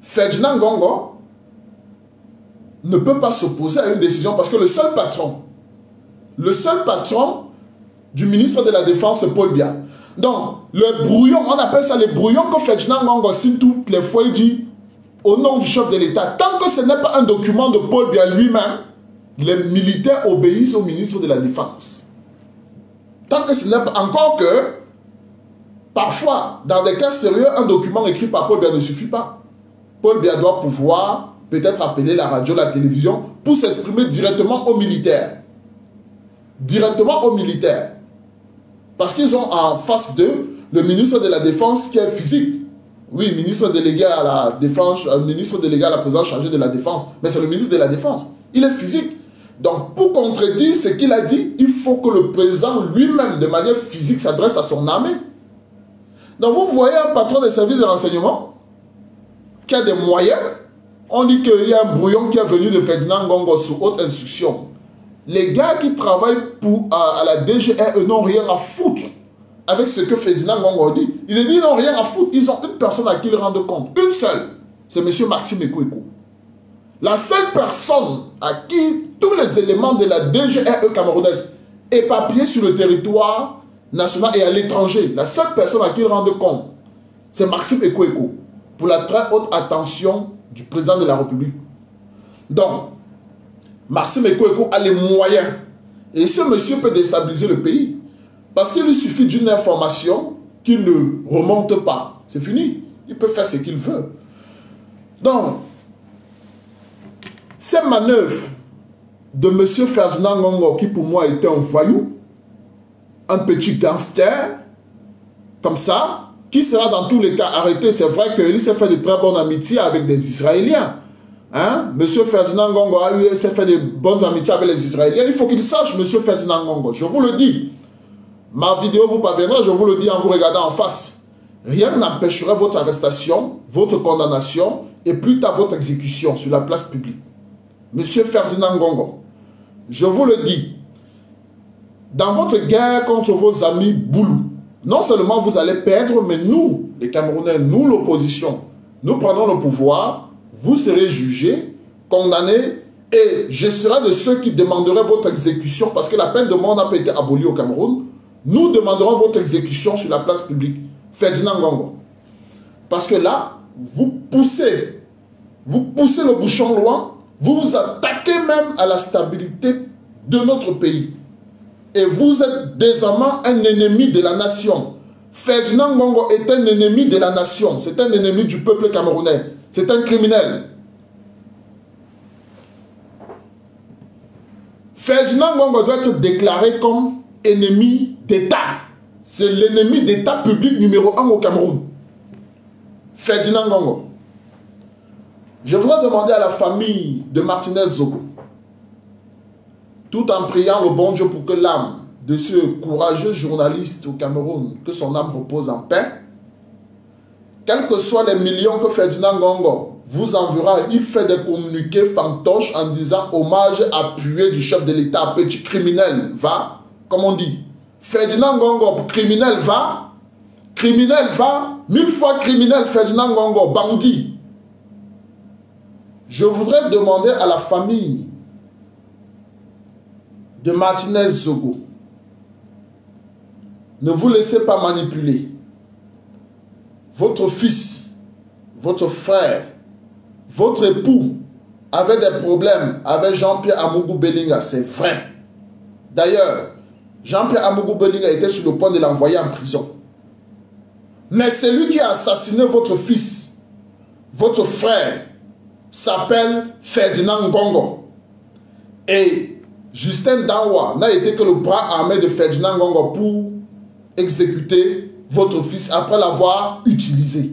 Ferdinand Ngongo ne peut pas s'opposer à une décision parce que le seul patron du ministre de la Défense, c'est Paul Biya. Donc, le brouillon, on appelle ça le brouillon que Ferdinand Ngongo signe toutes les fois, il dit au nom du chef de l'État. Tant que ce n'est pas un document de Paul Biya lui-même, les militaires obéissent au ministre de la Défense. Tant que ce n'est pas... Encore que, parfois, dans des cas sérieux, un document écrit par Paul Biya ne suffit pas. Paul Biya doit pouvoir peut-être appeler la radio, la télévision, pour s'exprimer directement aux militaires. Directement aux militaires. Parce qu'ils ont en face d'eux le ministre de la Défense qui est physique. Oui, ministre délégué à la Défense, ministre délégué à la présidence chargée de la Défense. Mais c'est le ministre de la Défense. Il est physique. Donc, pour contredire ce qu'il a dit, il faut que le président lui-même, de manière physique, s'adresse à son armée. Donc, vous voyez un patron des services de renseignement qui a des moyens. On dit qu'il y a un brouillon qui est venu de Ferdinand Ngongo sous haute instruction. Les gars qui travaillent à la DGRE n'ont rien à foutre avec ce que Ferdinand Ngongo dit. Ils n'ont rien à foutre. Ils ont une personne à qui ils rendent compte. Une seule. C'est M. Maxime Ekoeko. La seule personne à qui tous les éléments de la DGRE camerounaise éparpillés sur le territoire national et à l'étranger, la seule personne à qui ils rendent compte, c'est Maxime Ekoeko. Pour la très haute attention du président de la République. Donc, Maxime Ekoeko a les moyens. Et ce monsieur peut déstabiliser le pays. Parce qu'il lui suffit d'une information qui ne remonte pas. C'est fini. Il peut faire ce qu'il veut. Donc, Ces manœuvres de M. Ferdinand Ngongo, qui pour moi était un voyou, un petit gangster, comme ça, qui sera dans tous les cas arrêté. C'est vrai qu'il s'est fait de très bonnes amitiés avec des Israéliens. Hein? M. Ferdinand Ngongo s'est fait de bonnes amitiés avec les Israéliens. Il faut qu'il sache, M. Ferdinand Ngongo, je vous le dis. Ma vidéo vous parviendra, je vous le dis en vous regardant en face. Rien n'empêcherait votre arrestation, votre condamnation et plus tard votre exécution sur la place publique. M. Ferdinand Ngongo, je vous le dis, dans votre guerre contre vos amis Boulou, non seulement vous allez perdre, mais nous, les Camerounais, nous, l'opposition, nous prenons le pouvoir, vous serez jugés, condamnés, et je serai de ceux qui demanderaient votre exécution, parce que la peine de mort n'a pas été abolie au Cameroun. Nous demanderons votre exécution sur la place publique. Ferdinand Ngongo. Parce que là, vous poussez le bouchon loin, vous vous attaquez même à la stabilité de notre pays. Et vous êtes désormais un ennemi de la nation. Ferdinand Ngongo est un ennemi de la nation. C'est un ennemi du peuple camerounais. C'est un criminel. Ferdinand Ngongo doit être déclaré comme ennemi d'État. C'est l'ennemi d'État public numéro 1 au Cameroun. Ferdinand Ngongo. Je voudrais demander à la famille de Martinez Zogo, tout en priant le bon Dieu pour que l'âme de ce courageux journaliste au Cameroun, que son âme repose en paix, quels que soient les millions que Ferdinand Ngongo vous enverra, il fait des communiqués fantoches en disant hommage appuyé du chef de l'État, petit criminel, va, comme on dit. Ferdinand Ngongo, criminel, va, 1000 fois criminel, Ferdinand Ngongo, bandit. Je voudrais demander à la famille de Martinez Zogo, ne vous laissez pas manipuler. Votre fils, votre frère, votre époux avait des problèmes avec Jean-Pierre Amougou Bellinga, c'est vrai. D'ailleurs, Jean-Pierre Amougou Bellinga était sur le point de l'envoyer en prison. Mais celui qui a assassiné votre fils, votre frère, s'appelle Ferdinand Ngongo. Et Justin Danwa n'a été que le bras armé de Ferdinand Ngongo pour exécuter votre fils après l'avoir utilisé.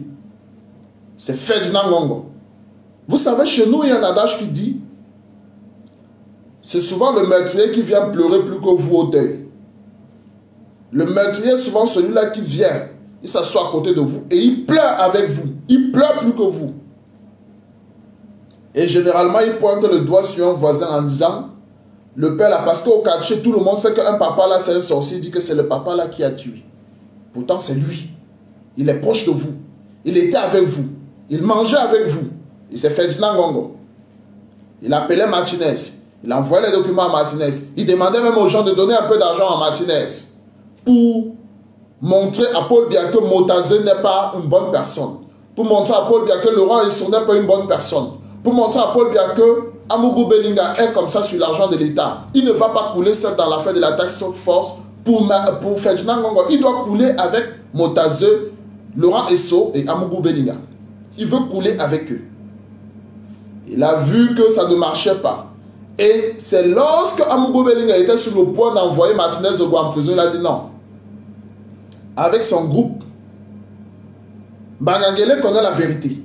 C'est Ferdinand Ngongo. Vous savez, chez nous, il y a un adage qui dit, c'est souvent le meurtrier qui vient pleurer plus que vous au deuil. Le meurtrier est souvent celui-là qui vient, il s'assoit à côté de vous et il pleure avec vous. Il pleure plus que vous. Et généralement, il pointe le doigt sur un voisin en disant, le père là, parce qu'au quartier, tout le monde sait qu'un papa là, c'est un sorcier, il dit que c'est le papa là qui a tué. Pourtant, c'est lui. Il est proche de vous. Il était avec vous. Il mangeait avec vous. Et c'est Ferdinand Ngongo. Il appelait Martinez. Il envoyait les documents à Martinez. Il demandait même aux gens de donner un peu d'argent à Martinez pour montrer à Paul Biya que Motazé n'est pas une bonne personne. Pour montrer à Paul Biya que Laurent Esso n'est pas une bonne personne. Pour montrer à Paul Biya que Amougou Bellinga est comme ça sur l'argent de l'État. Il ne va pas couler seul dans l'affaire de la taxe force pour Ferdinand Ngongo. Il doit couler avec Motazé, Laurent Esso et Amougou Bellinga. Il veut couler avec eux. Il a vu que ça ne marchait pas. Et c'est lorsque Amougou Bellinga était sur le point d'envoyer Martinez Zogo en prison, il a dit non. Avec son groupe, Bangangele connaît la vérité.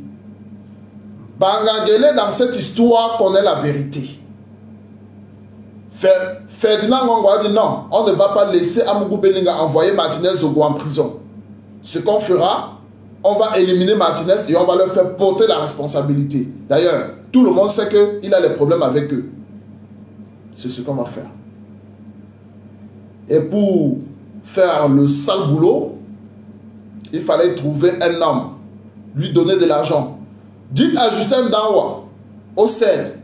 Bangangele, dans cette histoire, connaît la vérité. Ferdinand Ngongo a dit non, on ne va pas laisser Amougou Bellinga envoyer Martinez Zogo en prison. Ce qu'on fera, on va éliminer Martinez et on va leur faire porter la responsabilité. D'ailleurs, tout le monde sait qu'il a des problèmes avec eux. C'est ce qu'on va faire. Et pour faire le sale boulot, il fallait trouver un homme, lui donner de l'argent. Dites à Justin Danwa, au CED,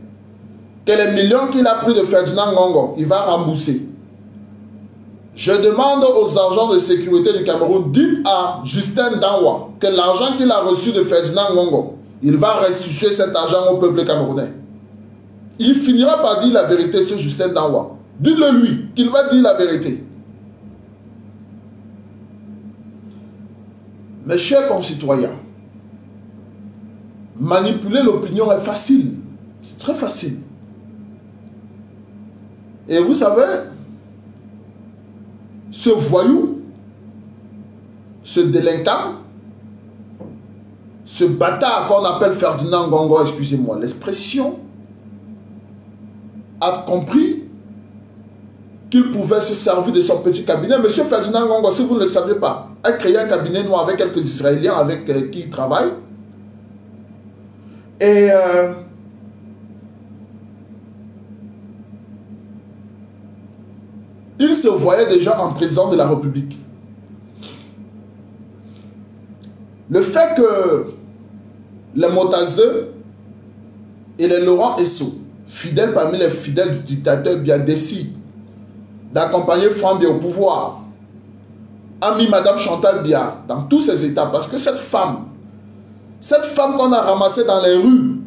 que les millions qu'il a pris de Ferdinand Ngongo, il va rembourser. Je demande aux agents de sécurité du Cameroun, dites à Justin Danwa que l'argent qu'il a reçu de Ferdinand Ngongo, il va restituer cet argent au peuple camerounais. Il finira par dire la vérité sur Justin Danwa. Dites-le lui qu'il va dire la vérité. Mes chers concitoyens, manipuler l'opinion est facile. C'est très facile. Et vous savez, ce voyou, ce délinquant, ce bâtard qu'on appelle Ferdinand Ngongo, excusez-moi l'expression, a compris qu'il pouvait se servir de son petit cabinet. Monsieur Ferdinand Ngongo, si vous ne le savez pas, a créé un cabinet noir avec quelques Israéliens avec qui il travaille. Et il se voyait déjà en président de la République. Le fait que les Motazeux et les Laurent Esso, fidèles parmi les fidèles du dictateur Biya, décident d'accompagner Franck Biya au pouvoir, a mis Madame Chantal Biya dans tous ses états, parce que cette femme qu'on a ramassée dans les rues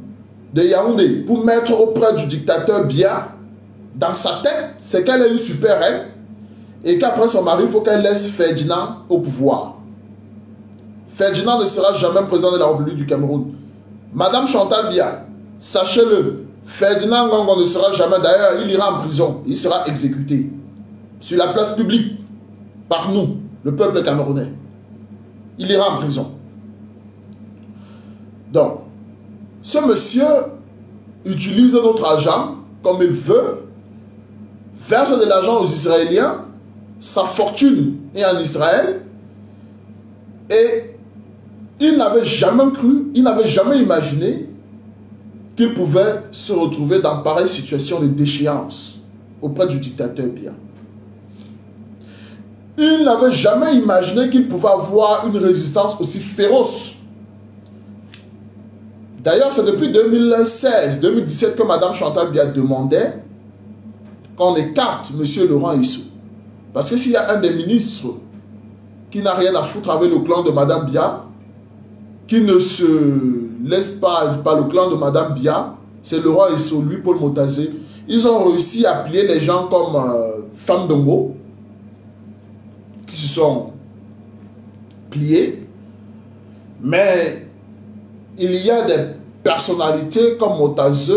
de Yaoundé pour mettre auprès du dictateur Biya, dans sa tête, c'est qu'elle est une super reine et qu'après son mari, il faut qu'elle laisse Ferdinand au pouvoir. Ferdinand ne sera jamais président de la République du Cameroun. Madame Chantal Biya, sachez-le, Ferdinand Ngongo ne sera jamais, d'ailleurs, il ira en prison, il sera exécuté sur la place publique par nous, le peuple camerounais. Il ira en prison. Donc, ce monsieur utilise notre argent comme il veut, verse de l'argent aux Israéliens, sa fortune est en Israël, et il n'avait jamais cru, il n'avait jamais imaginé qu'il pouvait se retrouver dans pareille situation de déchéance auprès du dictateur Biya. Il n'avait jamais imaginé qu'il pouvait avoir une résistance aussi féroce. D'ailleurs, c'est depuis 2016-2017 que Mme Chantal Biya demandait qu'on écarte M. Laurent Esso. Parce que s'il y a un des ministres qui n'a rien à foutre avec le clan de Mme Biya, qui ne se laisse pas par le clan de Mme Biya, c'est Laurent Esso, lui, Paul Motazé. Ils ont réussi à plier les gens comme Femme Dongo, qui se sont pliés. Mais il y a des personnalités comme Motazé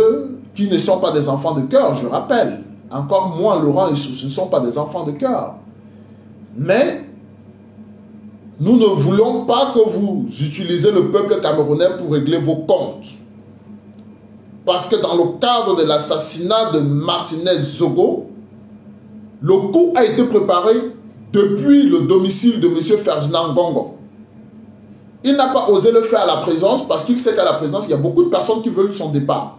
qui ne sont pas des enfants de cœur, je rappelle. Encore moins Laurent Esso, ce ne sont pas des enfants de cœur. Mais nous ne voulons pas que vous utilisez le peuple camerounais pour régler vos comptes. Parce que dans le cadre de l'assassinat de Martinez Zogo, le coup a été préparé depuis le domicile de M. Ferdinand Ngongo. Il n'a pas osé le faire à la présidence parce qu'il sait qu'à la présidence, il y a beaucoup de personnes qui veulent son départ.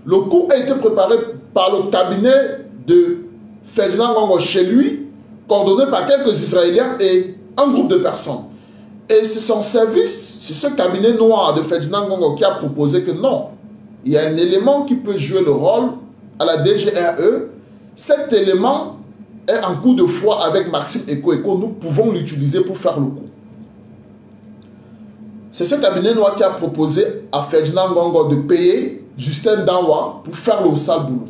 Le coup a été préparé par le cabinet de Ferdinand Ngongo chez lui, coordonné par quelques Israéliens et un groupe de personnes. Et c'est son service, c'est ce cabinet noir de Ferdinand Ngongo qui a proposé que non, il y a un élément qui peut jouer le rôle à la DGRE. Cet élément est en coup de foi avec Maxime Eko. Nous pouvons l'utiliser pour faire le coup. C'est ce cabinet noir qui a proposé à Ferdinand Ngongo de payer Justin Danwa pour faire le sale boulot.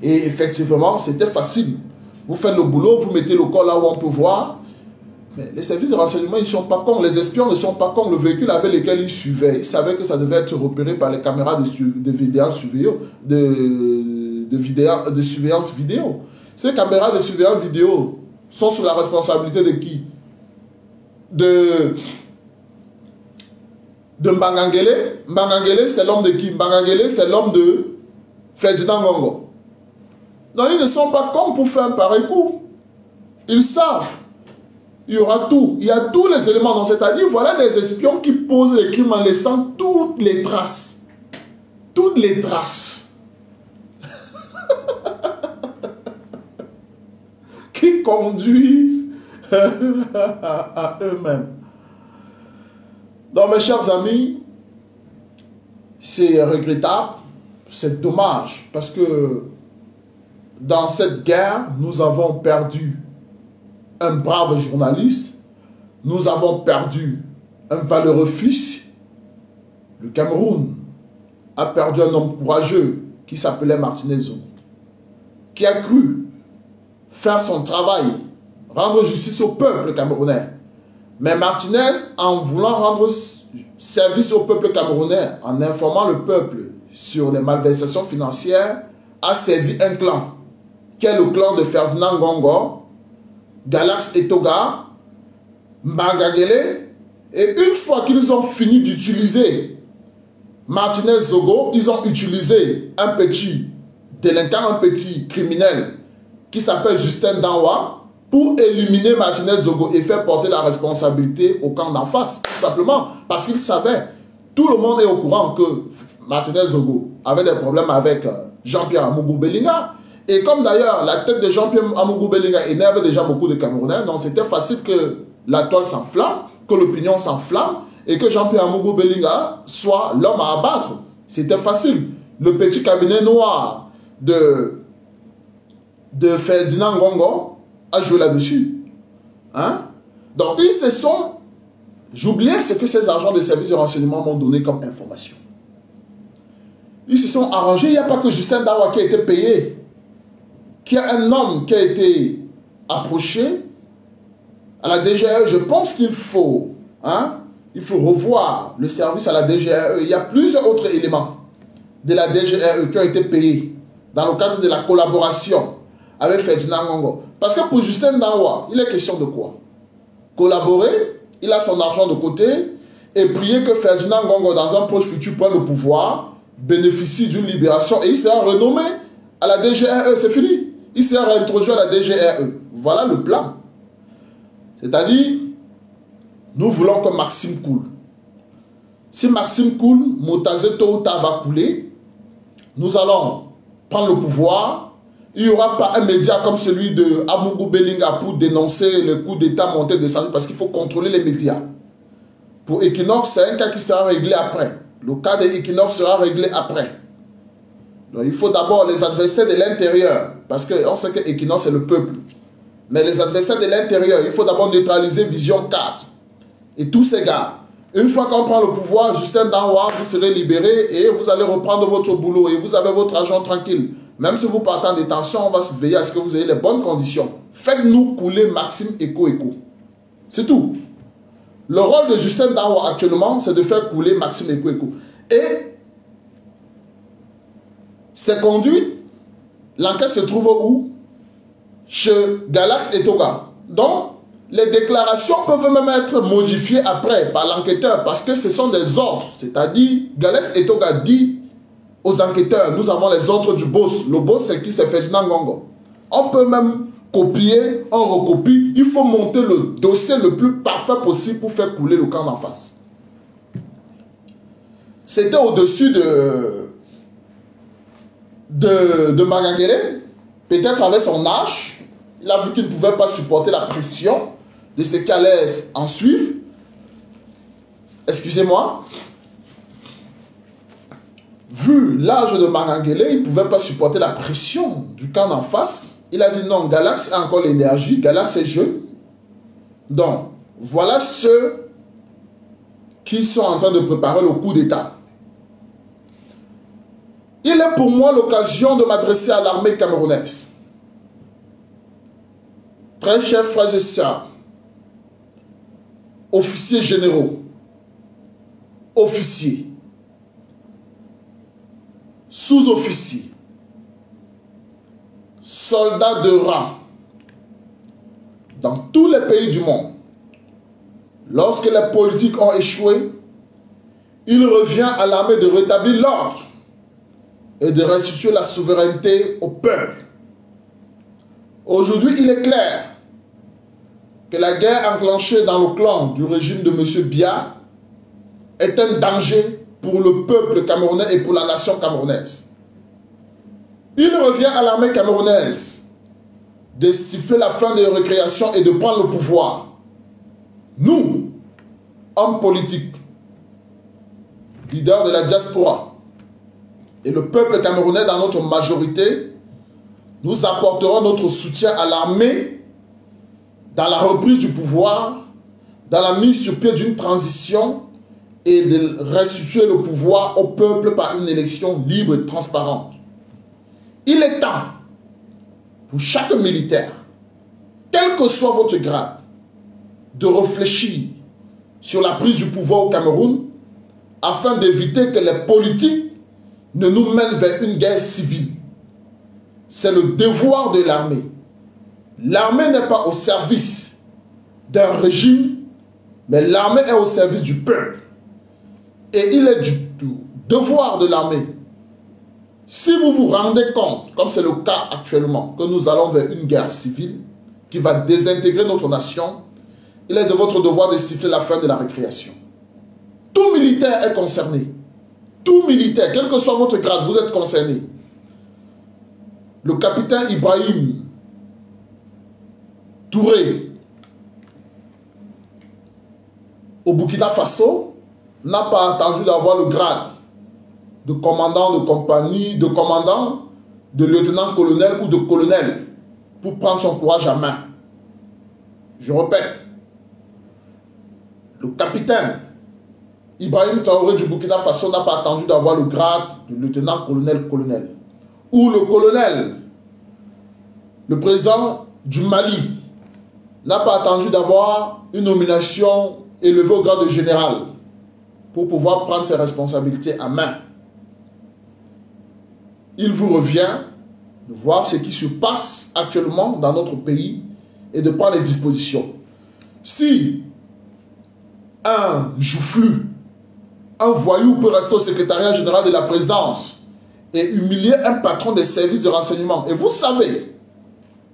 Et effectivement, c'était facile. Vous faites le boulot, vous mettez le corps là où on peut voir. Mais les services de renseignement, ils ne sont pas cons. Les espions ne sont pas cons. Le véhicule avec lequel ils suivaient, ils savaient que ça devait être repéré par les caméras de surveillance vidéo. Ces caméras de surveillance vidéo sont sous la responsabilité de qui? De Mbangangele. Mbangangele, c'est l'homme de qui? Mbangangele, c'est l'homme de Ferdinand Ngongo. Non, ils ne sont pas cons pour faire un pareil coup. Ils savent. Il y aura tout. Il y a tous les éléments. C'est-à-dire, voilà des espions qui posent les crimes en laissant toutes les traces. Toutes les traces. Qui conduisent à eux-mêmes. Donc, mes chers amis, c'est regrettable. C'est dommage. Parce que dans cette guerre, nous avons perdu un brave journaliste, nous avons perdu un valeureux fils. Le Cameroun a perdu un homme courageux qui s'appelait Martinez Zogo, qui a cru faire son travail, rendre justice au peuple camerounais. Mais Martinez, en voulant rendre service au peuple camerounais, en informant le peuple sur les malversations financières, a servi un clan, qui est le clan de Ferdinand Ngongo, Galax Etoga, Mbangangele, et une fois qu'ils ont fini d'utiliser Martinez Zogo, ils ont utilisé un petit délinquant, un petit criminel qui s'appelle Justin Danwa pour éliminer Martinez Zogo et faire porter la responsabilité au camp d'en face, tout simplement parce qu'ils savaient, tout le monde est au courant que Martinez Zogo avait des problèmes avec Jean-Pierre Amougou Bellinga. Et comme d'ailleurs la tête de Jean-Pierre Amougou Bellinga énerve déjà beaucoup de Camerounais, donc c'était facile que la toile s'enflamme, que l'opinion s'enflamme et que Jean-Pierre Amougou Bellinga soit l'homme à abattre. C'était facile. Le petit cabinet noir de Ferdinand Ngongo a joué là-dessus. Hein? Donc ils se sont... J'oubliais ce que ces agents de services de renseignement m'ont donné comme information. Ils se sont arrangés. Il n'y a pas que Justin Dawa qui a été payé. Qu'il y a un homme qui a été approché à la DGRE. Je pense qu'il faut, hein, il faut revoir le service à la DGRE. Il y a plusieurs autres éléments de la DGRE qui ont été payés dans le cadre de la collaboration avec Ferdinand Ngongo. Parce que pour Justin Dawa, il est question de quoi? Collaborer, il a son argent de côté et prier que Ferdinand Ngongo, dans un proche futur, prenne le pouvoir, bénéficie d'une libération et il sera renommé à la DGRE. C'est fini. Il sera réintroduit à la DGRE. Voilà le plan. C'est-à-dire, nous voulons que Maxime coule. Si Maxime coule, Motazé tôt ou tard va couler. Nous allons prendre le pouvoir. Il n'y aura pas un média comme celui de Amougou Bellinga pour dénoncer le coup d'État monté descendu parce qu'il faut contrôler les médias. Pour Equinox, c'est un cas qui sera réglé après. Le cas de Equinox sera réglé après. Donc il faut d'abord les adversaires de l'intérieur, parce qu'on sait que Equinox c'est le peuple. Mais les adversaires de l'intérieur, il faut d'abord neutraliser Vision 4. Et tous ces gars, une fois qu'on prend le pouvoir, Justin Danwa, vous serez libéré et vous allez reprendre votre boulot et vous avez votre argent tranquille. Même si vous partez en détention, on va se veiller à ce que vous ayez les bonnes conditions. Faites-nous couler Maxime Eko. C'est tout. Le rôle de Justin Danwa actuellement, c'est de faire couler Maxime Eko. Et ces conduites, l'enquête se trouve où? Chez Galax Etoga. Donc, les déclarations peuvent même être modifiées après par l'enquêteur parce que ce sont des ordres. C'est-à-dire, Galax Etoga dit aux enquêteurs, nous avons les ordres du boss. Le boss, c'est qui? C'est Ferdinand Ngongo. On peut même copier, on recopie. Il faut monter le dossier le plus parfait possible pour faire couler le camp d'en face. C'était au-dessus de Mbangangele, peut-être avec son âge, il a vu qu'il ne pouvait pas supporter la pression de ce qui allait en suivre. Excusez-moi. Vu l'âge de Mbangangele, il ne pouvait pas supporter la pression du camp d'en face. Il a dit non, Galax a encore l'énergie, Galax est jeune. Donc, voilà ceux qui sont en train de préparer le coup d'État. Il est pour moi l'occasion de m'adresser à l'armée camerounaise. Très chers frères et sœurs, officiers généraux, officiers, sous-officiers, soldats de rang, dans tous les pays du monde, lorsque les politiques ont échoué, il revient à l'armée de rétablir l'ordre et de restituer la souveraineté au peuple. Aujourd'hui, il est clair que la guerre enclenchée dans le clan du régime de M. Biya est un danger pour le peuple camerounais et pour la nation camerounaise. Il revient à l'armée camerounaise de siffler la fin des récréations et de prendre le pouvoir. Nous, hommes politiques, leaders de la diaspora, et le peuple camerounais dans notre majorité, nous apporterons notre soutien à l'armée dans la reprise du pouvoir, dans la mise sur pied d'une transition et de restituer le pouvoir au peuple par une élection libre et transparente. Il est temps pour chaque militaire, quel que soit votre grade, de réfléchir sur la prise du pouvoir au Cameroun afin d'éviter que les politiques ne nous mènent vers une guerre civile. c'est le devoir de l'armée. L'armée n'est pas au service d'un régime, mais l'armée est au service du peuple. Et il est du devoir de l'armée. Si vous vous rendez compte, comme c'est le cas actuellement, que nous allons vers une guerre civile qui va désintégrer notre nation, il est de votre devoir de siffler la fin de la récréation. Tout militaire est concerné. Tout militaire, quel que soit votre grade, vous êtes concerné. Le capitaine Ibrahim Touré, au Burkina Faso, n'a pas attendu d'avoir le grade de commandant de compagnie, de commandant, de lieutenant-colonel ou de colonel pour prendre son courage à main. Je répète, le capitaine Ibrahim Traoré du Burkina Faso n'a pas attendu d'avoir le grade de lieutenant-colonel, ou le colonel, le président du Mali, n'a pas attendu d'avoir une nomination élevée au grade de général pour pouvoir prendre ses responsabilités à main. Il vous revient de voir ce qui se passe actuellement dans notre pays et de prendre les dispositions. Si un joufflu, un voyou peut rester au secrétariat général de la présidence et humilier un patron des services de renseignement, et vous savez,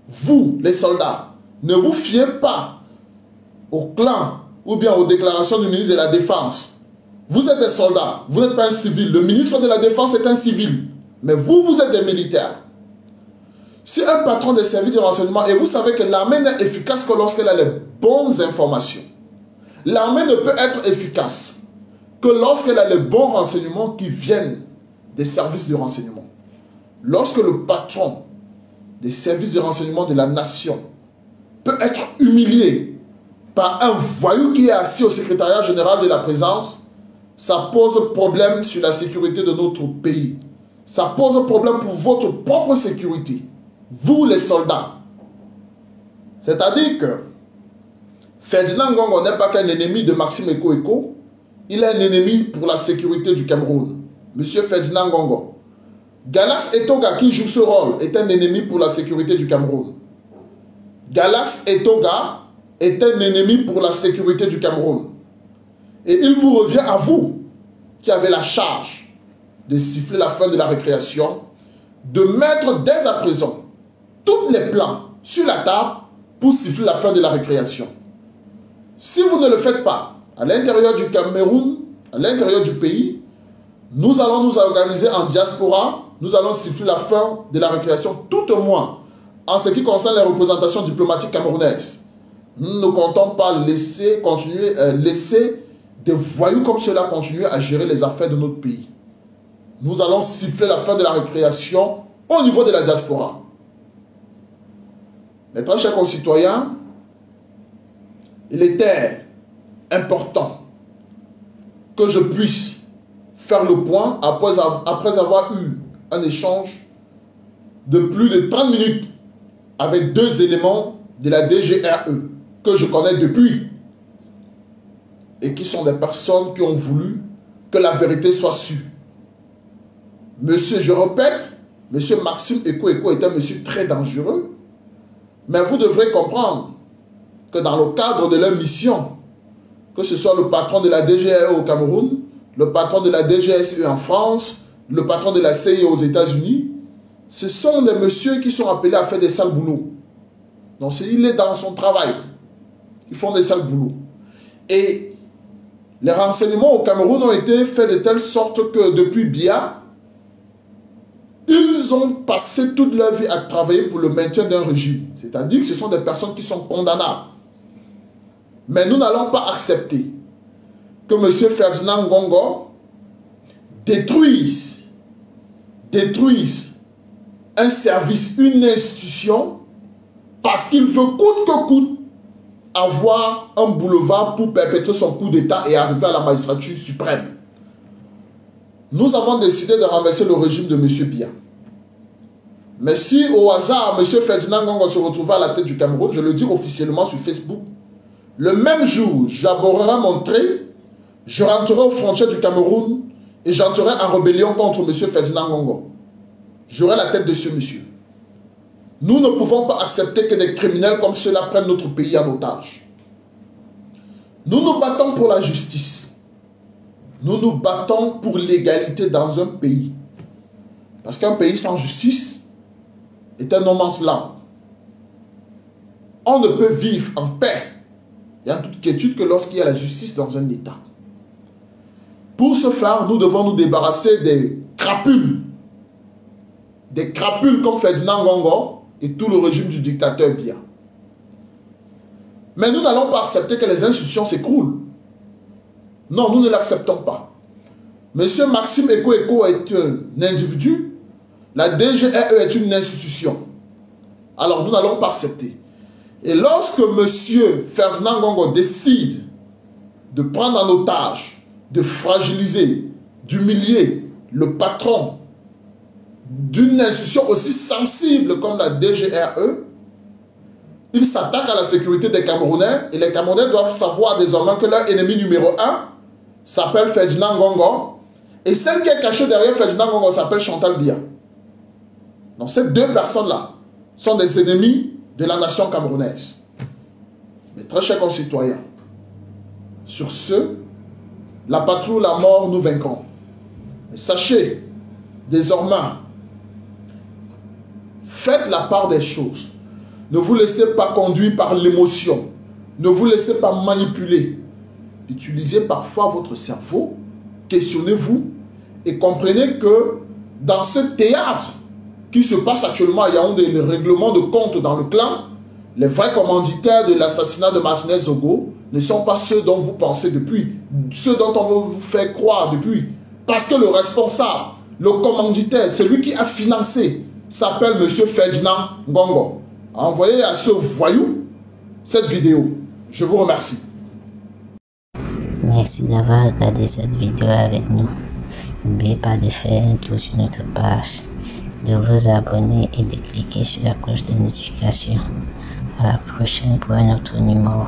vous, les soldats, ne vous fiez pas au clan ou bien aux déclarations du ministre de la Défense. Vous êtes des soldats, vous n'êtes pas un civil. Le ministre de la Défense est un civil, mais vous, vous êtes des militaires. Si un patron des services de renseignement, et vous savez que l'armée n'est efficace que lorsqu'elle a les bonnes informations. L'armée ne peut être efficace que lorsqu'elle a les bons renseignements qui viennent des services de renseignement. Lorsque le patron des services de renseignement de la nation peut être humilié par un voyou qui est assis au secrétariat général de la présidence, ça pose problème sur la sécurité de notre pays. Ça pose problème pour votre propre sécurité. Vous, les soldats. C'est-à-dire que Ferdinand Ngongo n'est pas qu'un ennemi de Maxime Eko, il est un ennemi pour la sécurité du Cameroun. Monsieur Ferdinand Ngongo. Galax Etoga, qui joue ce rôle, est un ennemi pour la sécurité du Cameroun. Galax Etoga est un ennemi pour la sécurité du Cameroun. Et il vous revient à vous, qui avez la charge de siffler la fin de la récréation, de mettre dès à présent tous les plans sur la table pour siffler la fin de la récréation. Si vous ne le faites pas, à l'intérieur du Cameroun, à l'intérieur du pays, nous allons nous organiser en diaspora, nous allons siffler la fin de la récréation, tout au moins en ce qui concerne les représentations diplomatiques camerounaises. Nous ne comptons pas laisser des voyous comme cela continuer à gérer les affaires de notre pays. Nous allons siffler la fin de la récréation au niveau de la diaspora. Mes très chers concitoyens, il était important que je puisse faire le point après avoir eu un échange de plus de 30 minutes avec deux éléments de la DGRE que je connais depuis et qui sont des personnes qui ont voulu que la vérité soit sûre. Monsieur, je répète, monsieur Maxime Eko est un monsieur très dangereux, mais vous devrez comprendre que dans le cadre de leur mission, que ce soit le patron de la DGRE au Cameroun, le patron de la DGSE en France, le patron de la CIA aux États-Unis, ce sont des messieurs qui sont appelés à faire des sales boulots. Donc il est dans son travail. Ils font des sales boulots. Et les renseignements au Cameroun ont été faits de telle sorte que depuis Biya, ils ont passé toute leur vie à travailler pour le maintien d'un régime. C'est-à-dire que ce sont des personnes qui sont condamnables. Mais nous n'allons pas accepter que M. Ferdinand Ngongo détruise un service, une institution, parce qu'il veut coûte que coûte avoir un boulevard pour perpétrer son coup d'État et arriver à la magistrature suprême. Nous avons décidé de renverser le régime de M. Biya. Mais si au hasard, M. Ferdinand Ngongo se retrouvait à la tête du Cameroun, je le dis officiellement sur Facebook, le même jour, j'aborderai mon trait, je rentrerai aux frontières du Cameroun et j'entrerai en rébellion contre M. Ferdinand Ngongo. J'aurai la tête de ce monsieur. Nous ne pouvons pas accepter que des criminels comme ceux-là prennent notre pays en otage. Nous nous battons pour la justice. Nous nous battons pour l'égalité dans un pays. Parce qu'un pays sans justice est un no man's land. On ne peut vivre en paix et en toute quiétude que lorsqu'il y a la justice dans un État. Pour ce faire, nous devons nous débarrasser des crapules. Des crapules comme Ferdinand Ngongo et tout le régime du dictateur Biya. Mais nous n'allons pas accepter que les institutions s'écroulent. Non, nous ne l'acceptons pas. Monsieur Maxime Eko Eko est un individu. La DGRE est une institution. Alors nous n'allons pas accepter. Et lorsque monsieur Ferdinand Ngongo décide de prendre en otage, de fragiliser, d'humilier le patron d'une institution aussi sensible comme la DGRE, il s'attaque à la sécurité des Camerounais et les Camerounais doivent savoir désormais que leur ennemi numéro 1 s'appelle Ferdinand Ngongo et celle qui est cachée derrière Ferdinand Ngongo s'appelle Chantal Biya. Donc ces deux personnes-là sont des ennemis de la nation camerounaise. Mes très chers concitoyens, sur ce, la patrie ou la mort, nous vaincrons. Et sachez, désormais, faites la part des choses. Ne vous laissez pas conduire par l'émotion. Ne vous laissez pas manipuler. Utilisez parfois votre cerveau, questionnez-vous et comprenez que dans ce théâtre qui se passe actuellement à Yaoundé, le règlement de compte dans le clan, les vrais commanditaires de l'assassinat de Martinez Zogo ne sont pas ceux dont vous pensez depuis, ceux dont on veut vous faire croire depuis. Parce que le responsable, le commanditaire, celui qui a financé, s'appelle M. Ferdinand Ngongo. Envoyez à ce voyou cette vidéo. Je vous remercie. Merci d'avoir regardé cette vidéo avec nous. N'oubliez pas de faire un tour sur notre page, de vous abonner et de cliquer sur la cloche de notification. À la prochaine pour un autre numéro.